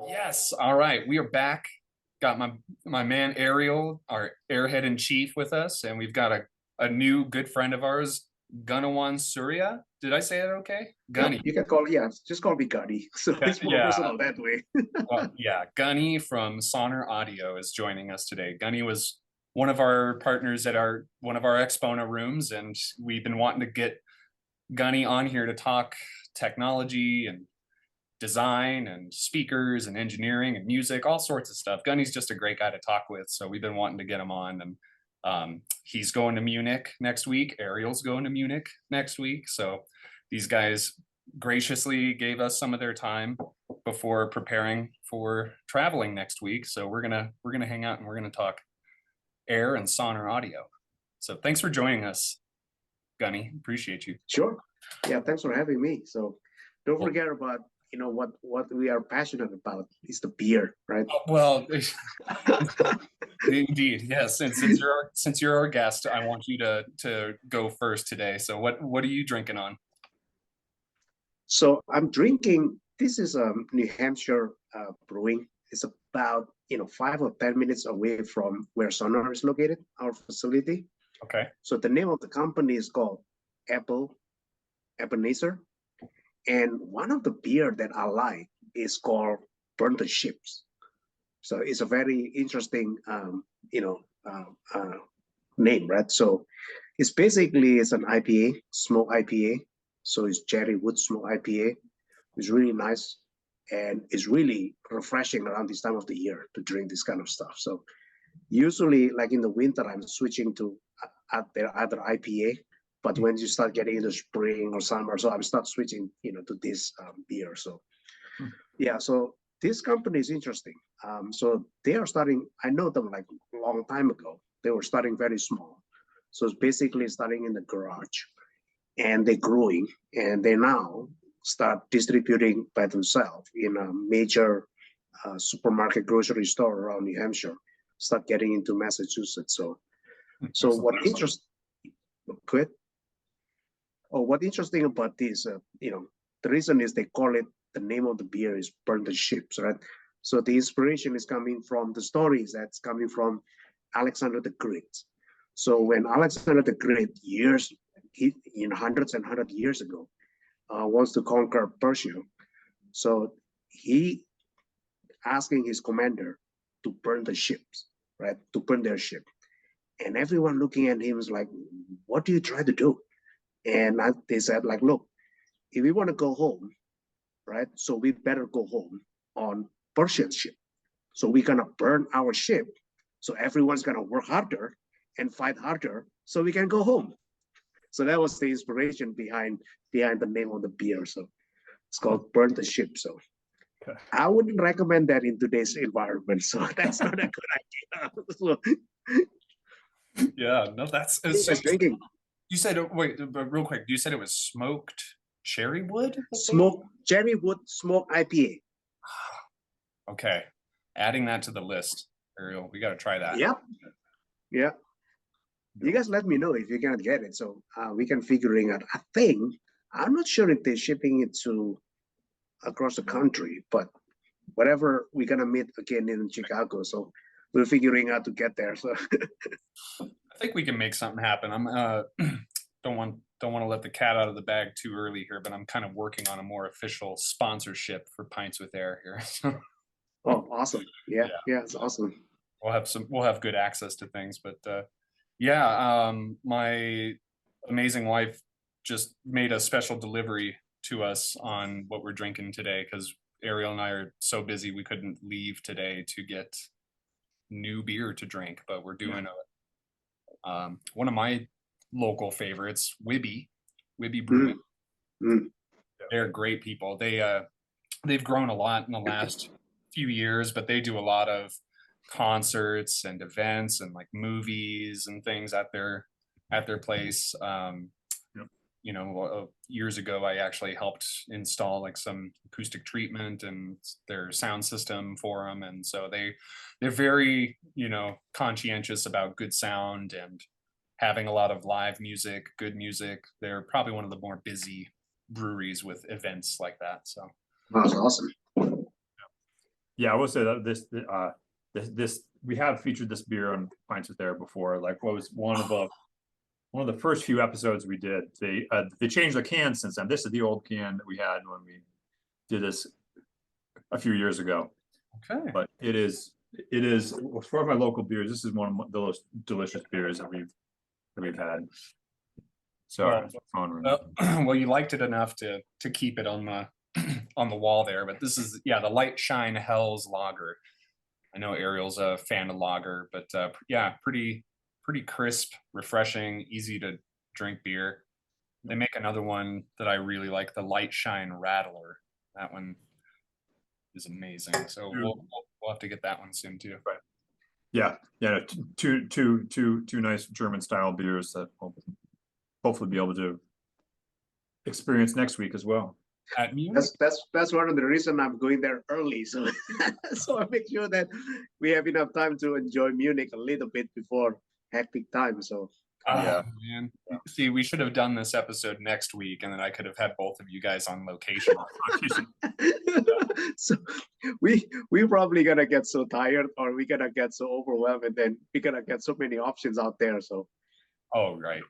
Yes. All right. We are back. Got my man Ariel, our airhead in chief, with us, and we've got a new good friend of ours, Gunny Surya. Did I say that okay? Yep, Gunny. you can call, yeah, just call me Gunny. So it's more Yeah. personal that way. Well, yeah. Gunny from Sonor Audio is joining us today. Gunny was one of our partners at one of our AXPONA rooms, and we've been wanting to get Gunny on here to talk technology and design and speakers and engineering and music, all sorts of stuff. Gunny's just a great guy to talk with, so we've been wanting to get him on. And he's going to Munich next week. Ariel's going to Munich next week. So these guys graciously gave us some of their time before preparing for traveling next week. So we're gonna hang out and we're gonna talk air and Sonor audio. So thanks for joining us, Gunny. Appreciate you. Sure. Yeah, thanks for having me. So don't forget about what we are passionate about is the beer, right? Well, indeed, yes. Since you're our guest, I want you to go first today. So what are you drinking on? So I'm drinking. This is a New Hampshire brewing. It's about 5 or 10 minutes away from where Sonor is located, our facility. Okay. So the name of the company is called AbleEbenezer. And one of the beer that I like is called Burn the Ships. So it's a very interesting, name, right? So it's an IPA, smoke IPA. So it's cherrywood smoke IPA. It's really nice, and it's really refreshing around this time of the year to drink this kind of stuff. So usually, like in the winter, I'm switching to either IPA. But when you start getting into spring or summer, so I'm start switching, to this beer. So yeah, so this company is interesting. So they are starting. I know them like a long time ago. They were starting very small, so it's basically starting in the garage, and they're growing, and they now start distributing by themselves in a major supermarket grocery store around New Hampshire. Start getting into Massachusetts. So what interesting? Quit. Oh, what's interesting about this, the reason is they call it, the name of the beer is Burn the Ships, right? So the inspiration is coming from the stories that's coming from Alexander the Great. So when Alexander the Great, hundreds and hundreds of years ago, wants to conquer Persia, so he asking his commander to burn the ships, right? To burn their ship. And everyone looking at him is like, what do you try to do? And they said, like, look, if we want to go home, right? So we better go home on Persian ship. So we're gonna burn our ship. So everyone's gonna work harder and fight harder, so we can go home. So that was the inspiration behind the name of the beer. So it's called Burn the Ship. So I wouldn't recommend that in today's environment. So that's not a good idea. So, yeah, no, that's so drinking. You said, wait, but real quick, you said it was smoked cherry wood? Cherrywood smoke IPA. Okay. Adding that to the list, Ariel. We got to try that. Yep. Yeah. You guys let me know if you cannot get it. So we can figuring out. I think, I'm not sure if they're shipping it to across the country, but whatever, we're going to meet again in Chicago. So we're figuring out to get there. So I think we can make something happen. I'm don't want to let the cat out of the bag too early here, but I'm kind of working on a more official sponsorship for Pints with Ayre here. Oh, awesome. Yeah, it's awesome. We'll have good access to things, but yeah, my amazing wife just made a special delivery to us on what we're drinking today, because Ariel and I are so busy we couldn't leave today to get new beer to drink, but we're doing one of my local favorites, Wibby Brewing. They're great people. They've grown a lot in the last few years, but they do a lot of concerts and events and like movies and things at their place. Years ago I actually helped install like some acoustic treatment and their sound system for them, and so they're very conscientious about good sound and having a lot of live music, good music. They're probably one of the more busy breweries with events like that. So That's awesome. Yeah, I will say that this we have featured this beer on Pints With Ayre before. Like, what was one of the first few episodes we did. They changed the can since then. This is the old can that we had when we did this a few years ago. okay. But it is as far as my local beers, this is one of the most delicious beers that we've had. So well, you liked it enough to keep it on the on the wall there. But this is, yeah, the Lightsine Helles Lager. I know Ariel's a fan of lager, but yeah, pretty crisp, refreshing, easy to drink beer. They make another one that I really like, the Lightshine Rattler. That one is amazing. So we'll have to get that one soon too. Right. Yeah, two nice German style beers that we'll hopefully be able to experience next week as well. At Munich? That's one of the reasons I'm going there early. So so I make sure that we have enough time to enjoy Munich a little bit before hectic time. So yeah, man. See, we should have done this episode next week, and then I could have had both of you guys on location. So we probably gonna get so tired, or we gonna get so overwhelmed, and then we're gonna get so many options out there. So oh, right.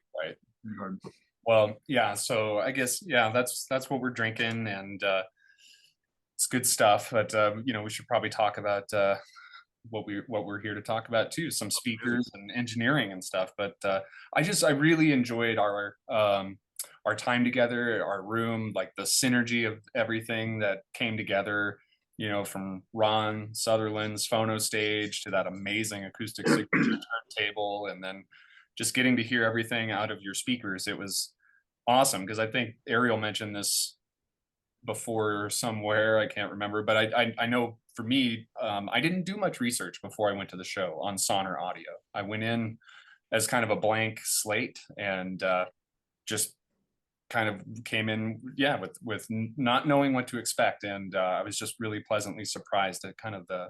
Well, yeah, so I guess, yeah, that's what we're drinking, and it's good stuff. But you know, we should probably talk about what we're here to talk about too, some speakers and engineering and stuff. But I really enjoyed our time together, our room, like the synergy of everything that came together, you know, from Ron Sutherland's phono stage to that amazing acoustic signature turntable, and then just getting to hear everything out of your speakers. It was awesome, because I think Ariel mentioned this before somewhere, I can't remember, but I know for me, I didn't do much research before I went to the show on Sonar Audio. I went in as kind of a blank slate, and just kind of came in, yeah, with not knowing what to expect, and I was just really pleasantly surprised at kind of the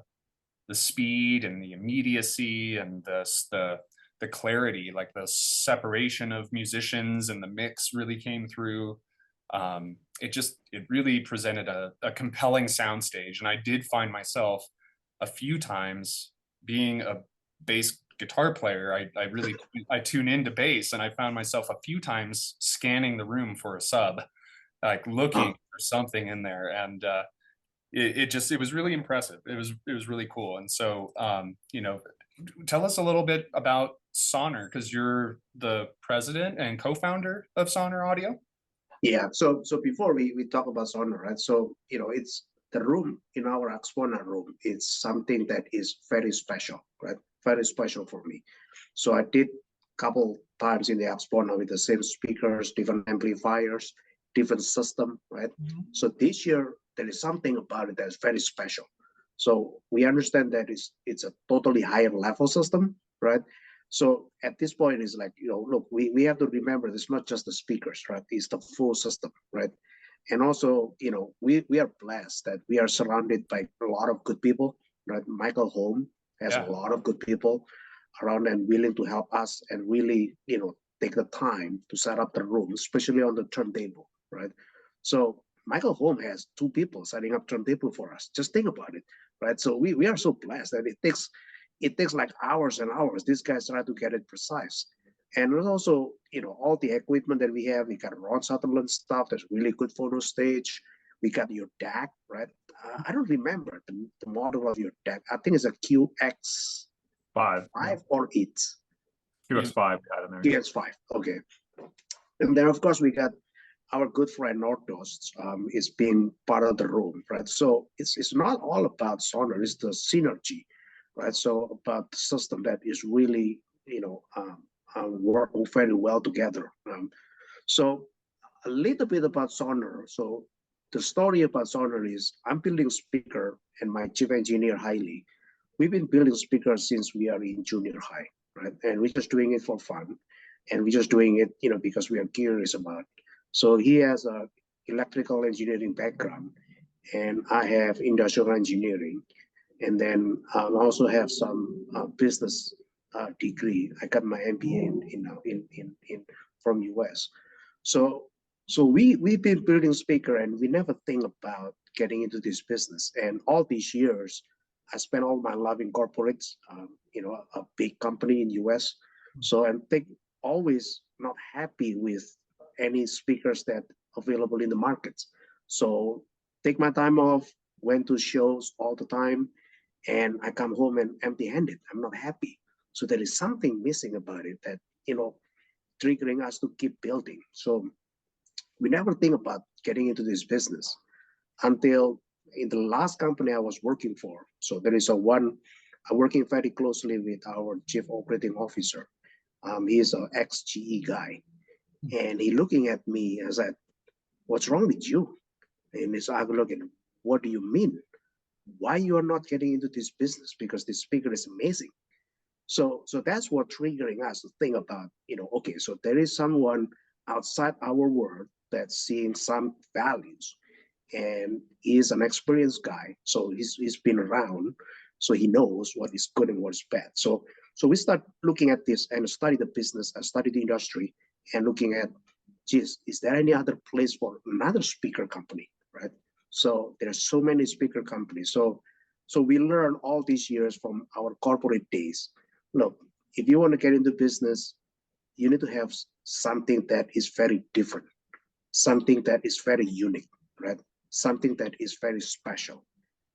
speed and the immediacy and the clarity, like the separation of musicians and the mix really came through. It really presented a compelling soundstage, and I did find myself a few times, being a bass guitar player, I tune into bass, and I found myself a few times scanning the room for a sub, like looking for something in there, and it was really impressive. It was really cool. And so you know, tell us a little bit about Sonar, because you're the president and co-founder of Sonar Audio. yeah, so before we talk about Sonar, right? So you know, it's the room in our AXPONA room. It's something that is very special, right? Very special for me. So I did couple times in the AXPONA with the same speakers, different amplifiers, different system, right? So this year there is something about it that's very special. So we understand that it's a totally higher level system, right? So at this point, it's like, you know, look, we have to remember it's not just the speakers, right? It's the full system, right? And also, you know, we are blessed that we are surrounded by a lot of good people, right? Michael Holm has a lot of good people around and willing to help us, and really, you know, take the time to set up the room, especially on the turntable, right? So Michael Holm has 2 people setting up turntable for us. Just think about it, right? So we are so blessed that it takes like hours and hours. These guys try to get it precise. And also, you know, all the equipment that we have, we got Ron Sutherland stuff that's really good phono stage. We got your DAC, right? I don't remember the model of your DAC. I think it's a QX5 or 8. QX5 got in there. QX5, okay. And then, of course, we got our good friend Nordos is being part of the room, right? So it's not all about Sonar, it's the synergy, right? So about the system that is really, you know, work very well together. So a little bit about Sonar. So the story about Sonar is I'm building speaker, and my chief engineer, Hailey, we've been building speakers since we are in junior high, right? And we're just doing it for fun. And we're just doing it, you know, because we are curious about it. So he has a electrical engineering background, and I have industrial engineering. And then I also have some business degree. I got my MBA in from US. So So we've been building speaker, and we never think about getting into this business. And all these years, I spent all my life in corporates, a big company in US. So I'm always not happy with any speakers that available in the markets. So take my time off, went to shows all the time, and I come home and empty-handed. I'm not happy. So there is something missing about it that, triggering us to keep building. So we never think about getting into this business until in the last company I was working for. So there is I'm working very closely with our chief operating officer. He's an ex-GE guy. And he looking at me and said, "What's wrong with you?" And so I look at him, "What do you mean? Why you are not getting into this business? Because this speaker is amazing." So that's what triggering us to think about, okay, so there is someone outside our world that's seeing some values, and he's an experienced guy. So he's been around, so he knows what is good and what is bad. So we start looking at this and study the business, study the industry, and looking at, geez, is there any other place for another speaker company, right? So there are so many speaker companies. So we learn all these years from our corporate days. Look, if you want to get into business, you need to have something that is very different, something that is very unique, right? Something that is very special.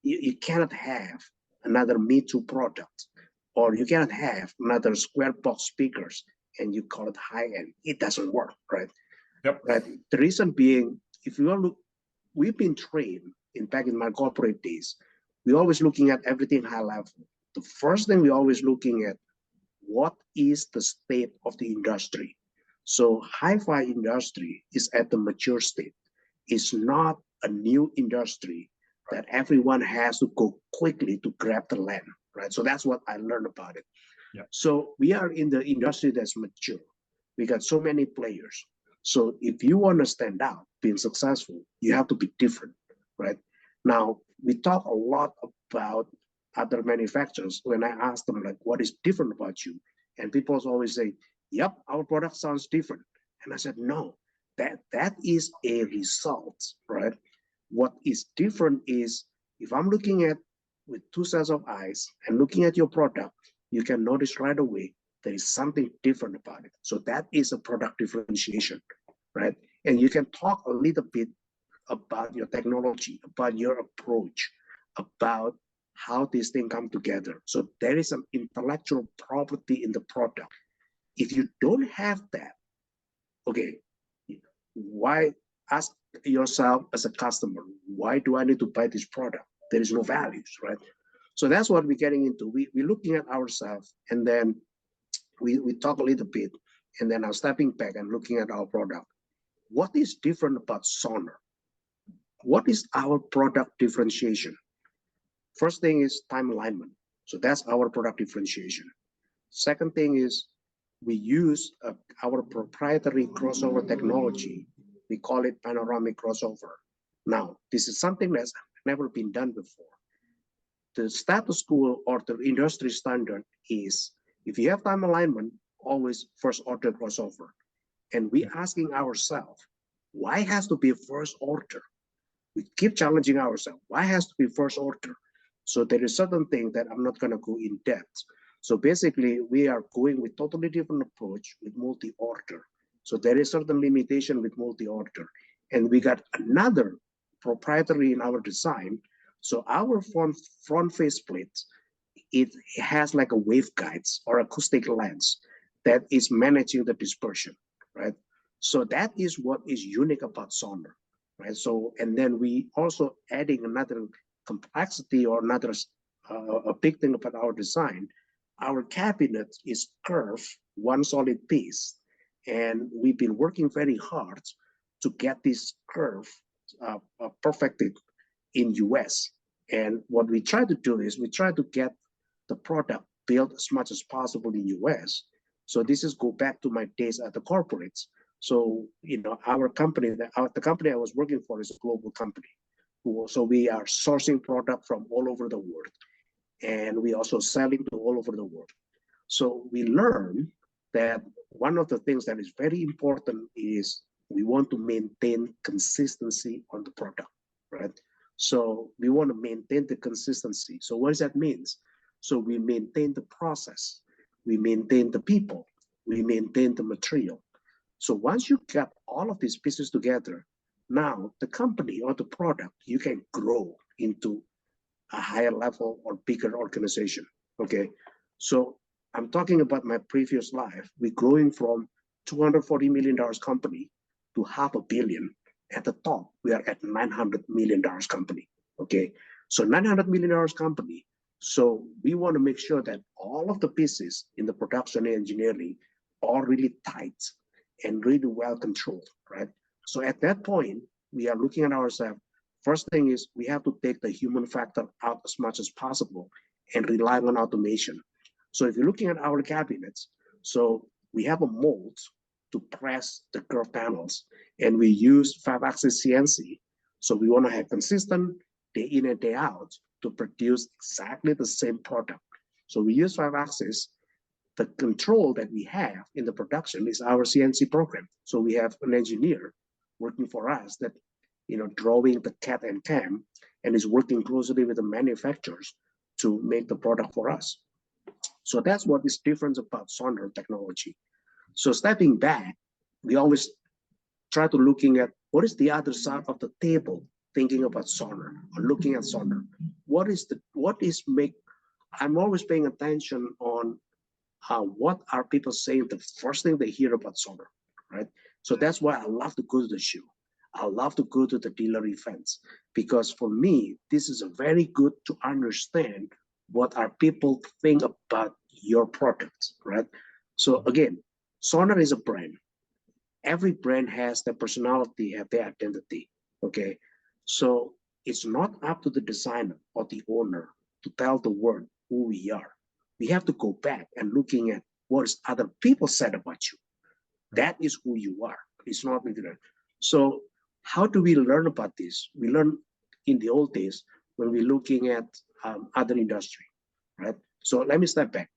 You cannot have another Me Too product, or you cannot have another square box speakers and you call it high end. It doesn't work, right? Yep. Right. The reason being, if you look, we've been trained back in my corporate days, we're always looking at everything high level. The first thing we're always looking at, what is the state of the industry? So hi-fi industry is at the mature state. It's not a new industry that everyone has to go quickly to grab the land, right? So that's what I learned about it. Yeah. So we are in the industry that's mature. We got so many players. So if you want to stand out, being successful, you have to be different, right? Now, we talk a lot about other manufacturers. When I ask them, like, what is different about you? And people always say, yep, our product sounds different. And I said, no, that is a result, right? What is different is, if I'm looking at with two sets of eyes and looking at your product, you can notice right away there is something different about it. So that is a product differentiation, right? And you can talk a little bit about your technology, about your approach, about how these things come together. So there is an intellectual property in the product. If you don't have that, okay, why, ask yourself as a customer, why do I need to buy this product? There is no values, right? So that's what we're getting into. We're looking at ourselves, and then we talk a little bit, and then I'm stepping back and looking at our product. What is different about Sonar? What is our product differentiation? First thing is time alignment. So that's our product differentiation. Second thing is we use our proprietary crossover technology. We call it panoramic crossover. Now, this is something that's never been done before. The status quo or the industry standard is, if you have time alignment, always first order crossover. And we asking ourselves, why has to be first order? We keep challenging ourselves. Why has to be first order? So there is certain thing that I'm not going to go in depth. So basically, we are going with totally different approach with multi-order. So there is certain limitation with multi-order. And we got another proprietary in our design. So our front face plate, it has like a waveguides or acoustic lens that is managing the dispersion, right? So that is what is unique about Sonar, right? So, and then we also adding another complexity or another a big thing about our design. Our cabinet is curved, one solid piece, and we've been working very hard to get this curve perfected in US. And what we try to do is we try to get the product built as much as possible in US. So this is go back to my days at the corporates. So, our company, the company I was working for is a global company. So we are sourcing product from all over the world. And we also selling to all over the world. So we learn that one of the things that is very important is we want to maintain consistency on the product, right? So we want to maintain the consistency. So what does that mean? So we maintain the process, we maintain the people, we maintain the material. So once you get all of these pieces together, now the company or the product, you can grow into a higher level or bigger organization, okay? So I'm talking about my previous life. We're growing from $240 million company to $500 million. At the top, we are at $900 million company, okay? So $900 million company. So we want to make sure that all of the pieces in the production and engineering are really tight and really well controlled, right? So at that point, we are looking at ourselves. First thing is we have to take the human factor out as much as possible and rely on automation. So if you're looking at our cabinets, so we have a mold to press the curved panels, and we use 5-axis CNC. So we want to have consistent day in and day out to produce exactly the same product. So we use 5-axis. The control that we have in the production is our CNC program. So we have an engineer working for us that, drawing the CAD and CAM, and is working closely with the manufacturers to make the product for us. So that's what is different about Sonar technology. So stepping back, we always try to looking at what is the other side of the table, thinking about Sonar or looking at Sonar. I'm always paying attention on what are people saying the first thing they hear about Sonar, right? So that's why I love to go to the show. I love to go to the dealer events, because for me, this is a very good to understand what are people think about your products, right? So again, Sonar is a brand. Every brand has their personality, have their identity, okay? So it's not up to the designer or the owner to tell the world who we are. We have to go back and looking at what is other people said about you. That is who you are. It's not with that. So how do we learn about this? We learn in the old days when we're looking at other industry, right? So let me step back.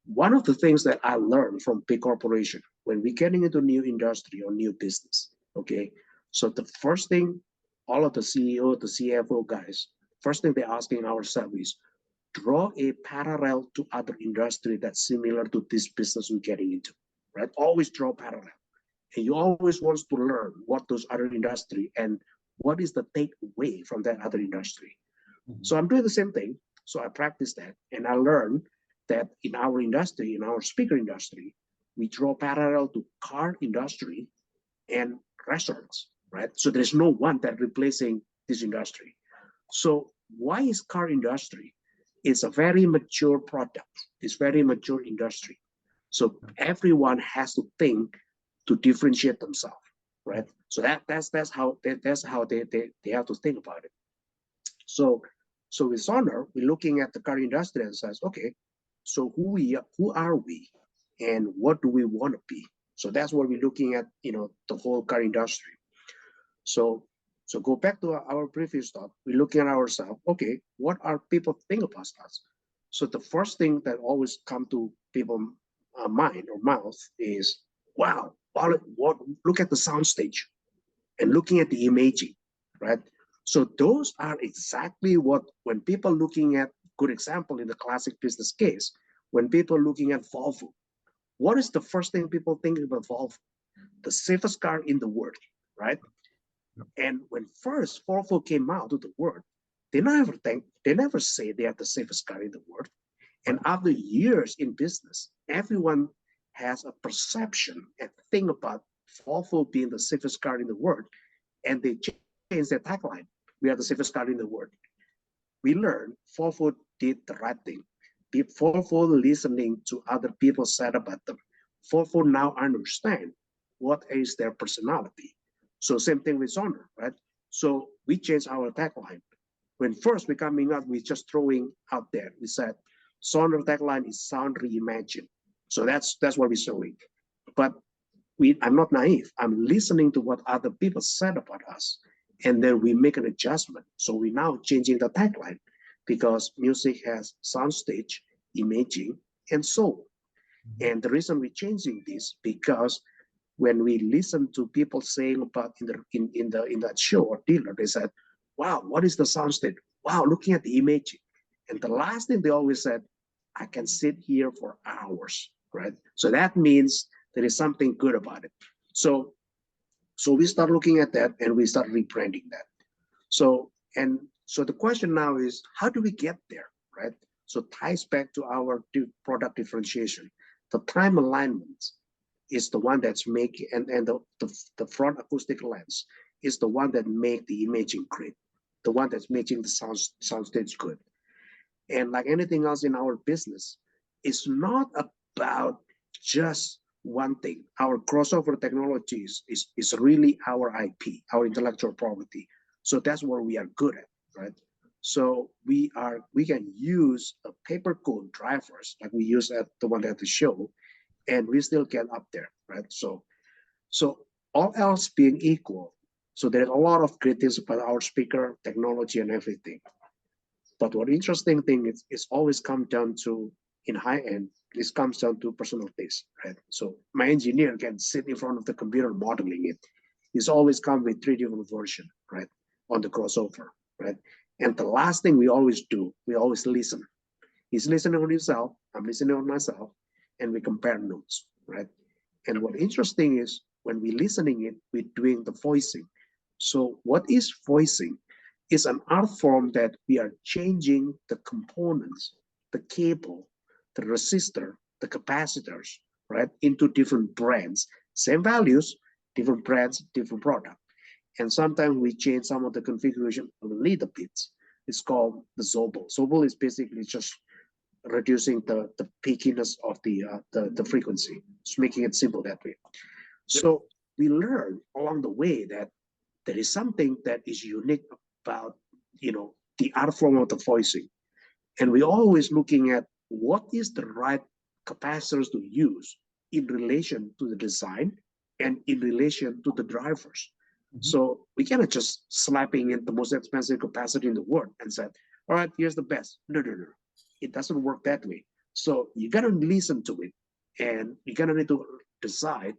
One of the things that I learned from big corporation when we're getting into new industry or new business, okay? So the first thing, all of the CEO, the CFO guys, first thing they're asking ourselves is, draw a parallel to other industry that's similar to this business we're getting into, right? Always draw parallel. And you always want to learn what those other industry and what is the takeaway from that other industry. Mm-hmm. So I'm doing the same thing. So I practice that, and I learned that in our industry, in our speaker industry, we draw parallel to car industry and restaurants, right? So there's no one that replacing this industry. So why is car industry? It's a very mature product. It's very mature industry. So everyone has to think to differentiate themselves, right? So that's how they have to think about it. So with Sonar, we're looking at the car industry and says, okay, so who are we, and what do we want to be? So that's what we're looking at, the whole car industry. So go back to our previous thought. We're looking at ourselves. Okay, what are people think about us? So the first thing that always come to people's mind or mouth is, wow, look at the soundstage, and looking at the imaging, right? So those are exactly what, when people looking at, good example in the classic business case, when people looking at Volvo, what is the first thing people think about Volvo? The safest car in the world, right? And when first Volvo came out to the world, they never say they are the safest car in the world. And after years in business, everyone has a perception and think about Volvo being the safest car in the world, and they change their tagline. We are the safest car in the world. We learned Volvo did the right thing. Volvo listening to other people said about them. Volvo now understand what is their personality. So same thing with Sonar, right? So we changed our tagline. When first we're coming out, we just throwing out there. We said Sonar tagline is sound reimagined. So that's what we're showing. But I'm not naive. I'm listening to what other people said about us, and then we make an adjustment. So we're now changing the tagline, because music has soundstage, imaging, and soul. And the reason we're changing this, because when we listen to people saying about in that show or dealer, they said, wow, what is the sound state? Wow, looking at the image. And the last thing they always said, I can sit here for hours, right? So that means there is something good about it. So we start looking at that and we start rebranding that. So the question now is, how do we get there, right? So ties back to our product differentiation. The time alignment is the one that's making, and the front acoustic lens is the one that make the imaging great, the one that's making the sound stage good. And like anything else in our business, it's not about just one thing. Our crossover technologies is really our IP, our intellectual property. So that's what we are good at, right? So we can use a paper cone drivers like we use at the one at the show, and we still get up there, right? So all else being equal, so there's a lot of great things about our speaker technology and everything. But what interesting thing is, it's always come down to, in high end, this comes down to personal taste, right? So my engineer can sit in front of the computer modeling it. It's always come with 3 different versions, right? On the crossover, right? And the last thing we always do, we always listen. He's listening on himself, I'm listening on myself, and we compare notes, right? And what interesting is when we're listening it, we're doing the voicing. So what is voicing? Is an art form that we are changing the components, the cable, the resistor, the capacitors, right, into different brands, same values, different brands, different product. And sometimes we change some of the configuration a little bit. It's called the Zobel. Zobel is basically just reducing the peakiness of the frequency, just making it simple that way. So we learn along the way that there is something that is unique about, the art form of the voicing. And we're always looking at what is the right capacitors to use in relation to the design and in relation to the drivers. So we cannot just slapping in the most expensive capacitor in the world and say, all right, here's the best. No. It doesn't work that way. So you gotta listen to it, and you gotta need to decide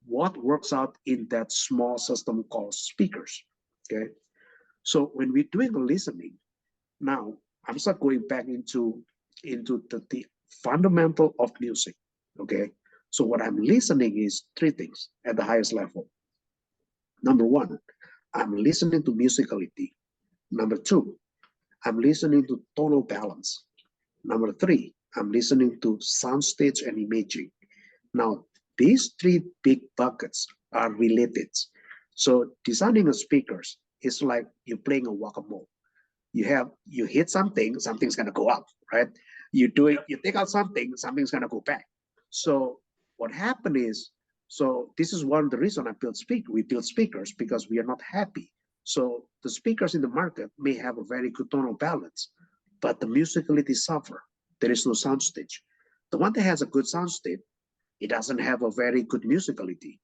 what works out in that small system called speakers, okay? So when we're doing the listening, now I'm start going back into the fundamental of music, okay? So what I'm listening is 3 things at the highest level. Number 1, I'm listening to musicality. Number 2, I'm listening to tonal balance. Number 3, I'm listening to soundstage and imaging. Now, these 3 big buckets are related. So designing a speakers is like you're playing a whack-a-mole. You hit something, something's gonna go up, right? You take out something, something's gonna go back. So what happened is, so this is one of the reasons we build speakers, because we are not happy. So the speakers in the market may have a very good tonal balance, but the musicality suffer. There is no soundstage. The one that has a good soundstage, it doesn't have a very good musicality.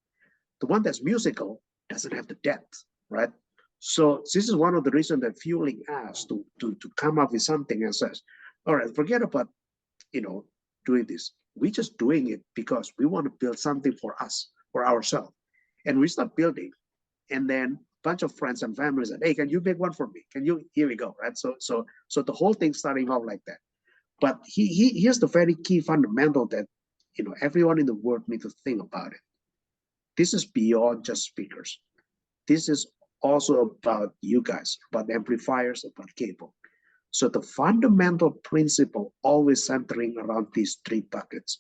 The one that's musical doesn't have the depth, right? So this is one of the reasons that fueling us to come up with something and says, all right, forget about, doing this. We're just doing it because we want to build something for us, for ourselves. And we start building, and then a bunch of friends and families said, hey, can you make one for me? Here we go, right? So the whole thing starting off like that. But here's the very key fundamental that, everyone in the world needs to think about it. This is beyond just speakers. This is also about you guys, about amplifiers, about cable. So the fundamental principle always centering around these 3 buckets: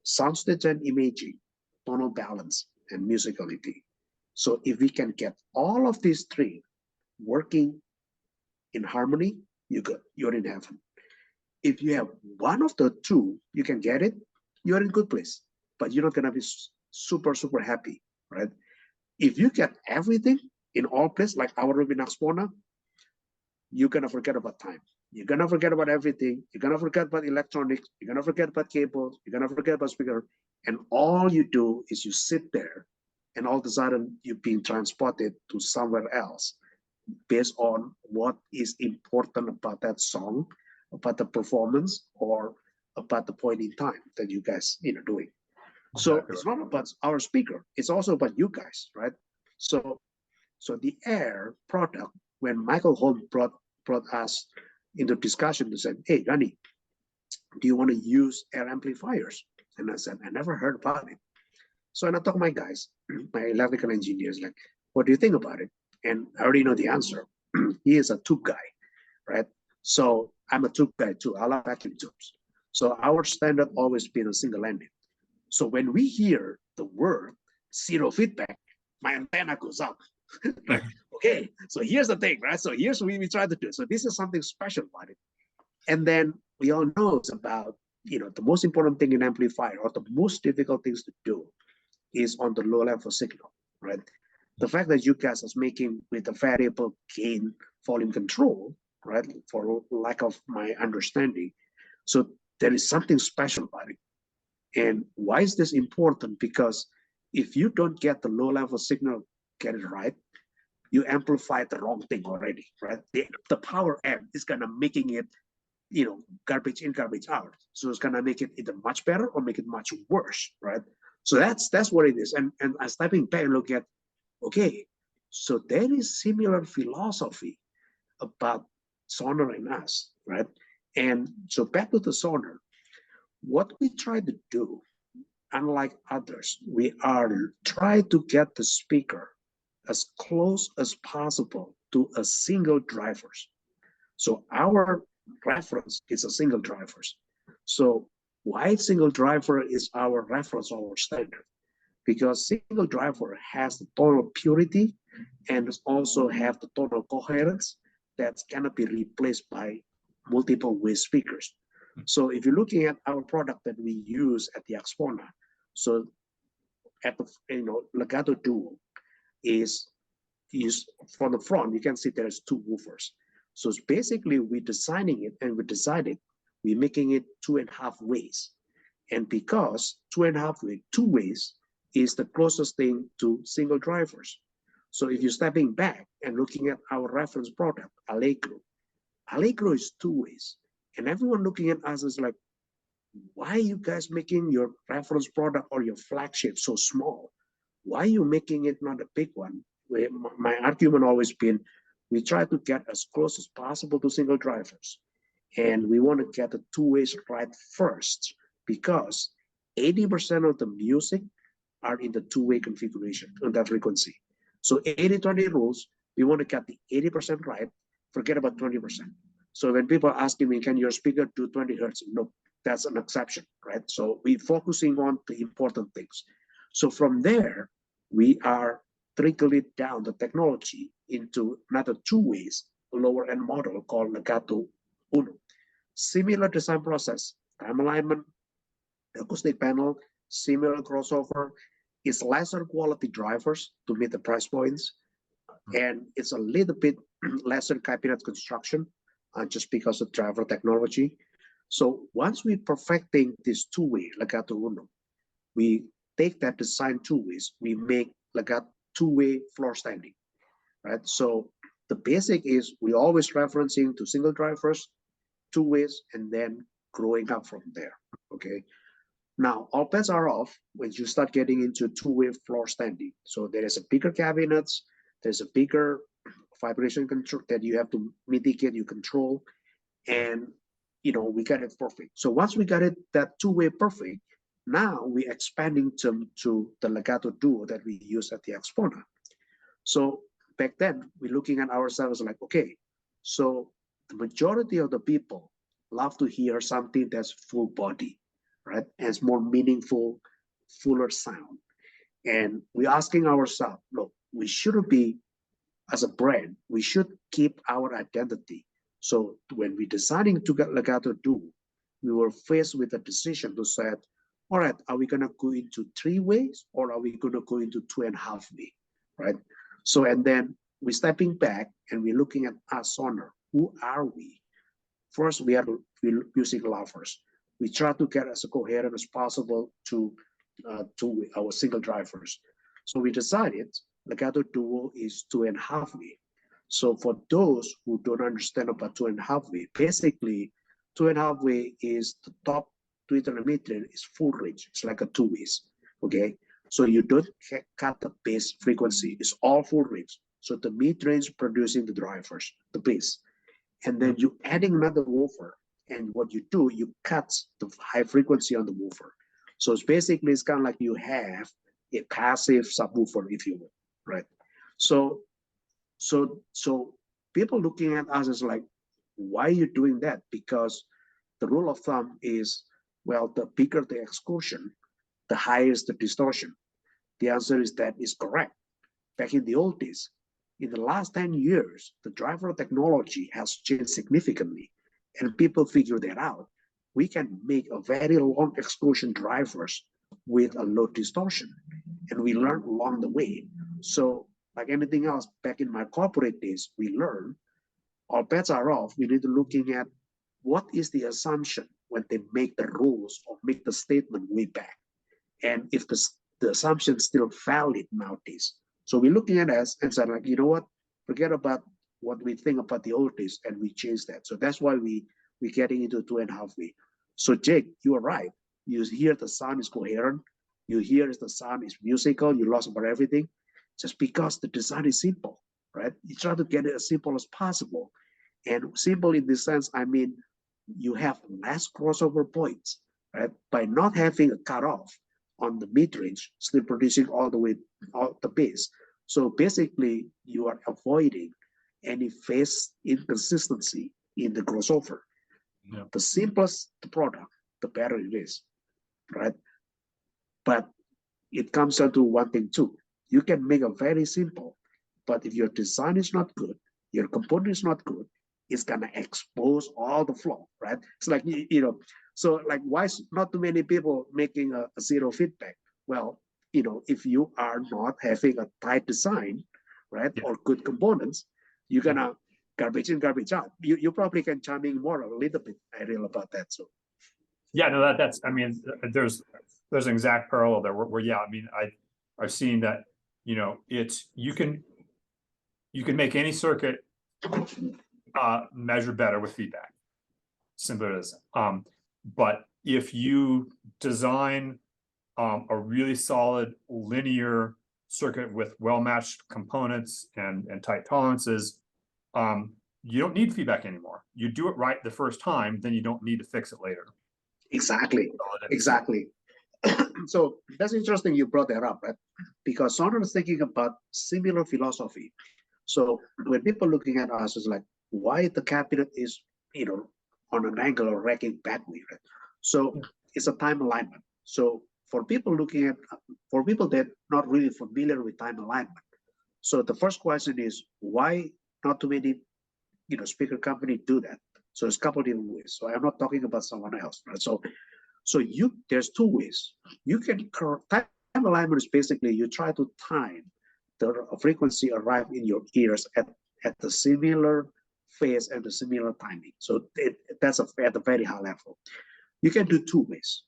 soundstage and imaging, tonal balance, and musicality. So if we can get all of these 3 working in harmony, you're good, you're in heaven. If you have one of the 2, you can get it, you're in a good place, but you're not gonna be super, super happy, right? If you get everything in all places, like our room in AXPONA, you're gonna forget about time. You're gonna forget about everything. You're gonna forget about electronics. You're gonna forget about cables. You're gonna forget about speaker. And all you do is you sit there, and all of a sudden you're being transported to somewhere else based on what is important about that song, about the performance, or about the point in time that you guys doing. So Exactly it's right. not about our speaker, it's also about you guys, right? So the Air product, when Michael Holm brought us into discussion to say, hey, Gunny, do you want to use air amplifiers? And I said, I never heard about it. So and I talked to my guys, my electrical engineers, like, what do you think about it? And I already know the answer. He is a tube guy, right? So I'm a tube guy too. I love vacuum tubes. So our standard always been a single ended. So when we hear the word zero feedback, my antenna goes up. Like, okay, so here's the thing, right? So here's what we try to do. So this is something special about it. And then we all know it's about, the most important thing in amplifier, or the most difficult things to do, is on the low level signal, right? The fact that you guys are making with a variable gain volume control, right? For lack of my understanding. So there is something special about it. And why is this important? Because if you don't get the low level signal, get it right, you amplify the wrong thing already, right? The power amp is gonna making it, garbage in, garbage out. So it's gonna make it either much better or make it much worse, right? So that's what it is. And I stepping back and look at, okay, so there is similar philosophy about Sonar and us, right? And so back to the Sonar, what we try to do, unlike others, we are try to get the speaker as close as possible to a single drivers. So our reference is a single drivers. So why single driver is our reference or standard? Because single driver has the tonal purity and also have the tonal coherence that cannot be replaced by multiple way speakers. So if you're looking at our product that we use at the AXPONA, so at the Legato Duo is from the front, you can see there's two woofers. So it's basically we're designing it and we decided we're making it 2.5 ways. And because 2.5 way, 2 ways is the closest thing to single drivers. So if you're stepping back and looking at our reference product, Allegro is 2 ways. And everyone looking at us is like, why are you guys making your reference product or your flagship so small? Why are you making it not a big one? My argument always been, we try to get as close as possible to single drivers. And we want to get the 2 ways right first, because 80% of the music are in the 2-way configuration on that frequency. So 80-20 rules, we want to get the 80% right, forget about 20%. So when people are asking me, can your speaker do 20 hertz? No, that's an exception, right? So we're focusing on the important things. So from there, we are trickling down the technology into another 2 ways, lower end model called Legato Uno. Similar design process, time alignment, acoustic panel, similar crossover, it's lesser quality drivers to meet the price points, and it's a little bit lesser cabinet construction just because of driver technology. So once we perfecting this 2-way Legato Uno, we take that design 2 ways, we make Legato 2-way floor standing, right? So the basic is we always referencing to single drivers, 2 ways, and then growing up from there, okay? Now, all bets are off when you start getting into 2-way floor standing. So there is a bigger cabinets, there's a bigger vibration control that you have to mitigate, you control, and we got it perfect. So once we got it that 2-way perfect, now we're expanding to the Legato Duo that we use at the AXPONA. So back then, we're looking at ourselves like, okay, so the majority of the people love to hear something that's full body, right? And it's more meaningful, fuller sound. And we're asking ourselves, look, we shouldn't be, as a brand, we should keep our identity. So when we're deciding to get Legato Duo, we were faced with a decision to say, all right, are we gonna go into 3 ways or are we gonna go into 2.5 way, right? So, and then we're stepping back and we're looking at us, Sonar. Who are we? First, we're music lovers. We try to get as coherent as possible to our single drivers. So we decided Legato Duo is 2.5 way. So for those who don't understand about 2.5 way, basically 2.5 way is the top 300 meter is full range. It's like a 2 ways. Okay, so you don't cut the bass frequency. It's all full range. So the mid range producing the drivers, the bass, and then you adding another woofer. And what you do, you cut the high frequency on the woofer. So it's basically, it's kind of like you have a passive subwoofer, if you will, right? So people looking at us is like, why are you doing that? Because the rule of thumb is, well, the bigger the excursion, the higher is the distortion. The answer is that is correct. Back in the old days, in the last 10 years, the driver technology has changed significantly, and people figure that out. We can make a very long excursion drivers with a low distortion, and we learn along the way. So, like anything else, back in my corporate days, we learn our bets are off. We need to looking at what is the assumption when they make the rules or make the statement way back, and if the assumption is still valid nowadays. So we're looking at us and saying, like, you know what? Forget about what we think about the old days, and we change that. So that's why we're getting into 2.5 way. So Jake, you are right. You hear the sound is coherent. You hear the sound is musical. You lost about everything, just because the design is simple, right? You try to get it as simple as possible, and simple in this sense, I mean, you have less crossover points, right? By not having a cutoff on the mid-range, still producing all the way out the bass. So basically, you are avoiding any phase inconsistency in the crossover. Yeah. The simplest the product, the better it is, right? But it comes down to one thing too. You can make a very simple, but if your design is not good, your component is not good, it's gonna expose all the flaw, right? It's like, you know, so like, why is not too many people making a zero feedback? Well, you know, if you are not having a tight design, right, or good components, you're gonna garbage in, garbage out. You probably can chime in more a little bit, Ariel, about that. So Yeah, no, that's, I mean, there's an exact parallel there where yeah, I mean, I've seen that, you know, it's, you can make any circuit measure better with feedback. Simple as but if you design a really solid linear circuit with well-matched components and tight tolerances, you don't need feedback anymore. You do it right the first time, then you don't need to fix it later. exactly. So that's interesting you brought that up, right? Because Sonar is thinking about similar philosophy. So when people looking at us, is like, why the cabinet is, you know, on an angle or racking backward, right? So it's a time alignment. So for people looking at, for people that not really familiar with time alignment, so the first question is, why not too many, you know, speaker company do that? So it's a couple different ways. So I'm not talking about someone else, right? So there's two ways. You can time alignment is basically you try to time the frequency arrive in your ears at the similar phase and the similar timing. So that's at a very high level. You can do two ways.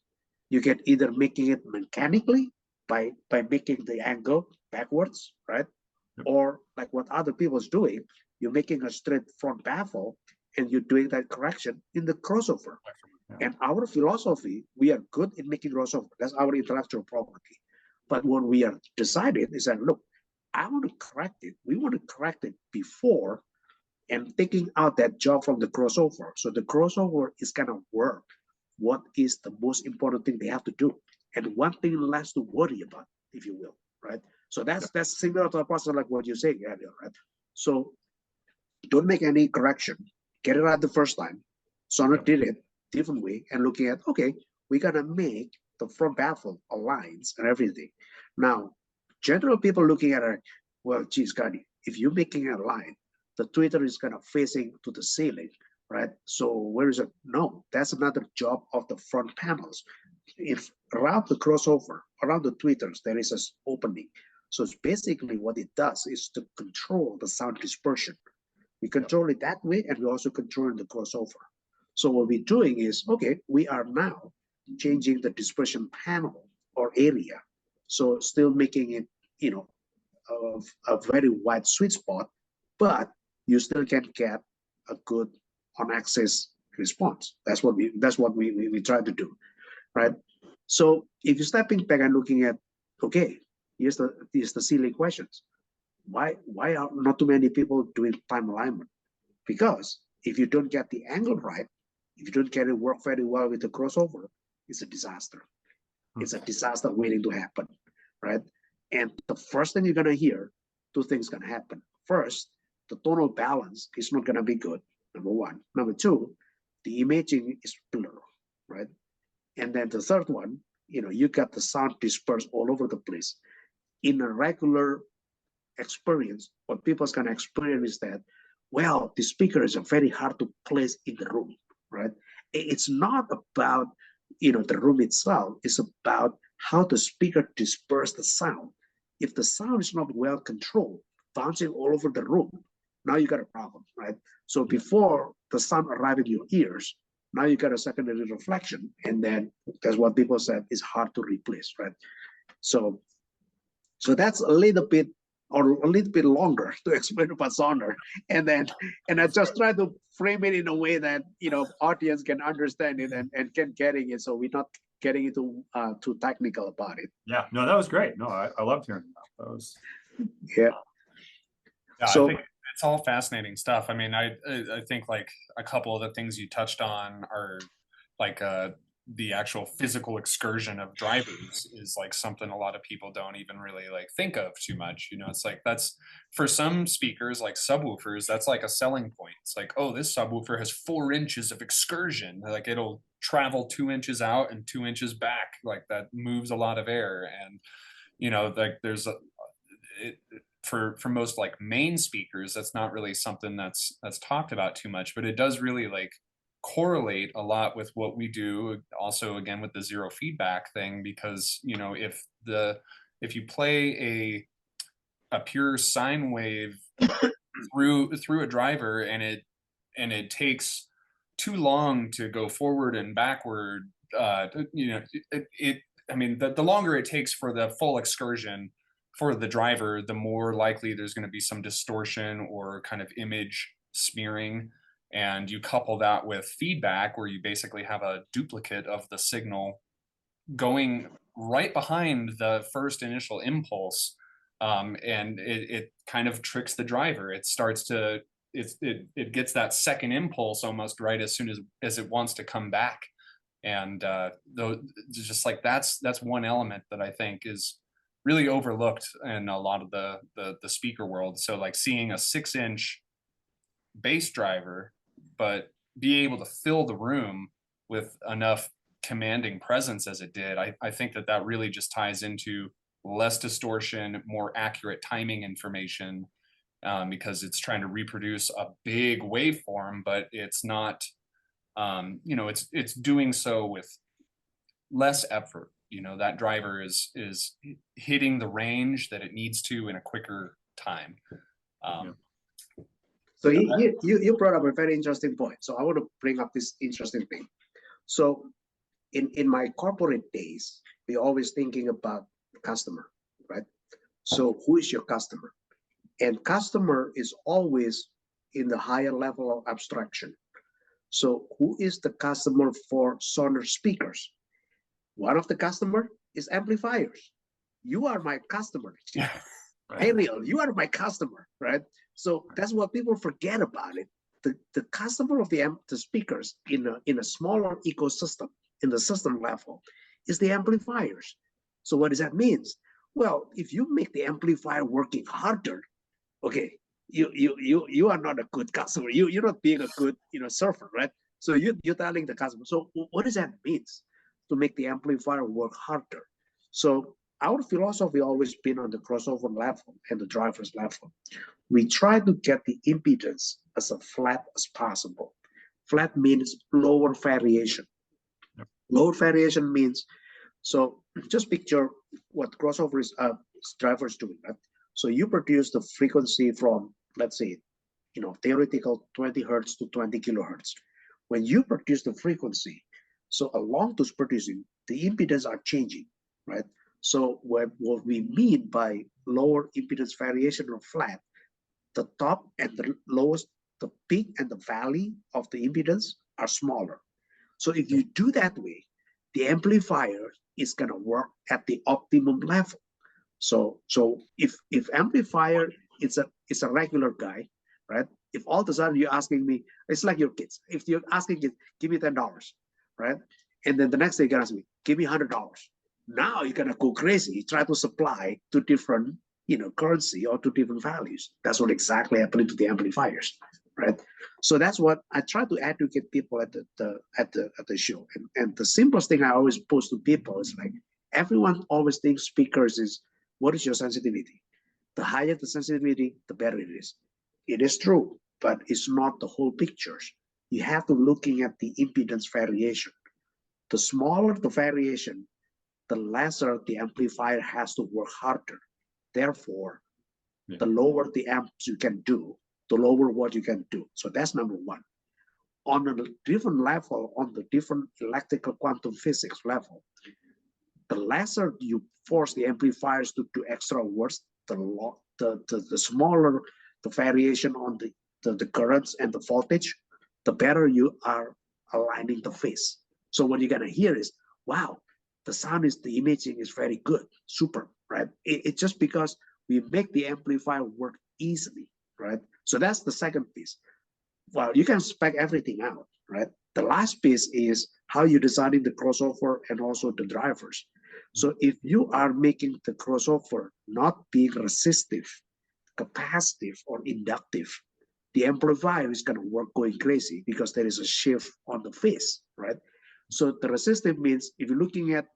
You can either making it mechanically by making the angle backwards, right? Or like what other people's doing, you're making a straight front baffle and you're doing that correction in the crossover. And our philosophy, we are good in making crossover. That's our intellectual property. But when we are decided is that, look, I want to correct it. We want to correct it before and taking out that job from the crossover. So the crossover is going to work. What is the most important thing they have to do? And one thing less to worry about, if you will, right? So that's similar to a process like what you're saying earlier, right? So don't make any correction. Get it right the first time. Sonar did it different way and looking at, okay, we're gonna make the front baffle aligns and everything. Now, general people looking at it, well, geez, Gunny, if you're making a line, the tweeter is gonna facing to the ceiling, right? So where is it? No, that's another job of the front panels. If around the crossover, around the tweeters, there is an opening. So it's basically what it does is to control the sound dispersion. We control it that way, and we also control the crossover. So what we're doing is, okay, we are now changing the dispersion panel or area. So still making it, you know, a very wide sweet spot, but you still can get a good on-axis response. That's what we try to do, right? So if you're stepping back and looking at, okay, here's the silly questions. Why are not too many people doing time alignment? Because if you don't get the angle right, if you don't get it work very well with the crossover, it's a disaster. It's a disaster waiting to happen, right? And the first thing you're gonna hear, two things gonna happen. First, the tonal balance is not gonna be good, number one. Number two, the imaging is blur, right? And then the third one, you got the sound dispersed all over the place. In a regular experience, what people's gonna experience is that, well, the speakers are very hard to place in the room, right? It's not about the room itself. It's about how the speaker disperses the sound. If the sound is not well controlled, bouncing all over the room, now you got a problem, right? So before the sound arrives in your ears, now you got a secondary reflection, and then that's what people said is hard to replace, right? So that's a little bit longer to explain about sonar, and I just try to frame it in a way that audience can understand it and can getting it, so we're not getting into too technical about it. Yeah, no, that was great. No, I loved hearing that. That was yeah. So I think it's all fascinating stuff. I mean, I think like a couple of the things you touched on are like the actual physical excursion of drivers is like something a lot of people don't even really like think of too much. It's like that's for some speakers like subwoofers, that's like a selling point. It's like, oh, this subwoofer has 4 inches of excursion. Like it'll travel 2 inches out and 2 inches back. Like that moves a lot of air. And like there's for most like main speakers, that's not really something that's talked about too much, but it does really like correlate a lot with what we do also, again, with the zero feedback thing, because if you play a pure sine wave through a driver and it takes too long to go forward and backward, I mean, the longer it takes for the full excursion for the driver, the more likely there's going to be some distortion or kind of image smearing. And you couple that with feedback, where you basically have a duplicate of the signal going right behind the first initial impulse, and it kind of tricks the driver. It starts to it gets that second impulse almost right as soon as it wants to come back. And just like that's one element that I think is really overlooked in a lot of the speaker world. So like seeing a 6-inch bass driver, but be able to fill the room with enough commanding presence as it did, I think that really just ties into less distortion, more accurate timing information, because it's trying to reproduce a big waveform, but it's not, it's doing so with less effort. That driver is hitting the range that it needs to in a quicker time. So you brought up a very interesting point. So I want to bring up this interesting thing. So in my corporate days, we're always thinking about the customer, right? So who is your customer? And customer is always in the higher level of abstraction. So who is the customer for Sonar speakers? One of the customer is amplifiers. You are my customer. Right. Ariel, you are my customer, right? So that's what people forget about it. The customer of the speakers in a smaller ecosystem, in the system level, is the amplifiers. So what does that mean? Well, if you make the amplifier working harder, okay, you are not a good customer. You're not being a good surfer, right? So you're telling the customer. So what does that mean? To make the amplifier work harder. So our philosophy always been on the crossover level and the driver's level. We try to get the impedance as flat as possible. Flat means lower variation. Yep. Lower variation means, so just picture what crossover is drivers doing, right? So you produce the frequency from, let's say, theoretical 20 hertz to 20 kilohertz. When you produce the frequency, so along those producing, the impedance are changing, right? So what we mean by lower impedance variation or flat, the top and the lowest, the peak and the valley of the impedance are smaller. So if you do that way, the amplifier is gonna work at the optimum level. So if amplifier it's a regular guy, right? If all of a sudden you're asking me, it's like your kids. If you're asking kids, give me $10, right? And then the next day you're gonna ask me, give me $100. Now you're gonna go crazy, try to supply to different, currency or to different values. That's what exactly happening to the amplifiers, right? So that's what I try to educate people at the show. And the simplest thing I always pose to people is like, everyone always thinks speakers is, what is your sensitivity? The higher the sensitivity, the better it is. It is true, but it's not the whole picture. You have to looking at the impedance variation. The smaller the variation, the lesser the amplifier has to work harder. Therefore, the lower the amps you can do, the lower what you can do. So that's number one. On a different level, on the different electrical quantum physics level, the lesser you force the amplifiers to do extra work, the smaller the variation on the currents and the voltage, the better you are aligning the phase. So what you're gonna hear is, wow, the imaging is very good, super, right? It's just because we make the amplifier work easily, right? So that's the second piece. Well, you can spec everything out, right? The last piece is how you're designing the crossover and also the drivers. So if you are making the crossover not being resistive, capacitive, or inductive, the amplifier is going to work going crazy because there is a shift on the phase, right? So the resistive means if you're looking at,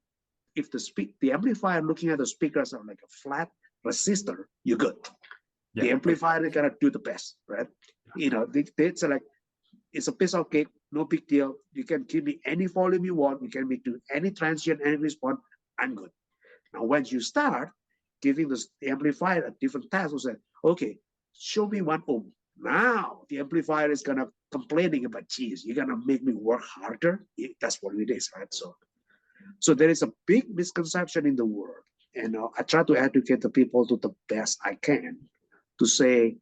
if the amplifier looking at the speakers are like a flat resistor, you're good. Yeah. The amplifier is going to do the best, right? It's like, it's a piece of cake, no big deal. You can give me any volume you want. You can do any transient, any response. I'm good. Now, once you start giving the amplifier a different task, you say, okay, show me 1 ohm. Now the amplifier is gonna complaining about, geez, you're gonna make me work harder. That's what it is, right? So there is a big misconception in the world, and I try to educate the people to the best I can to say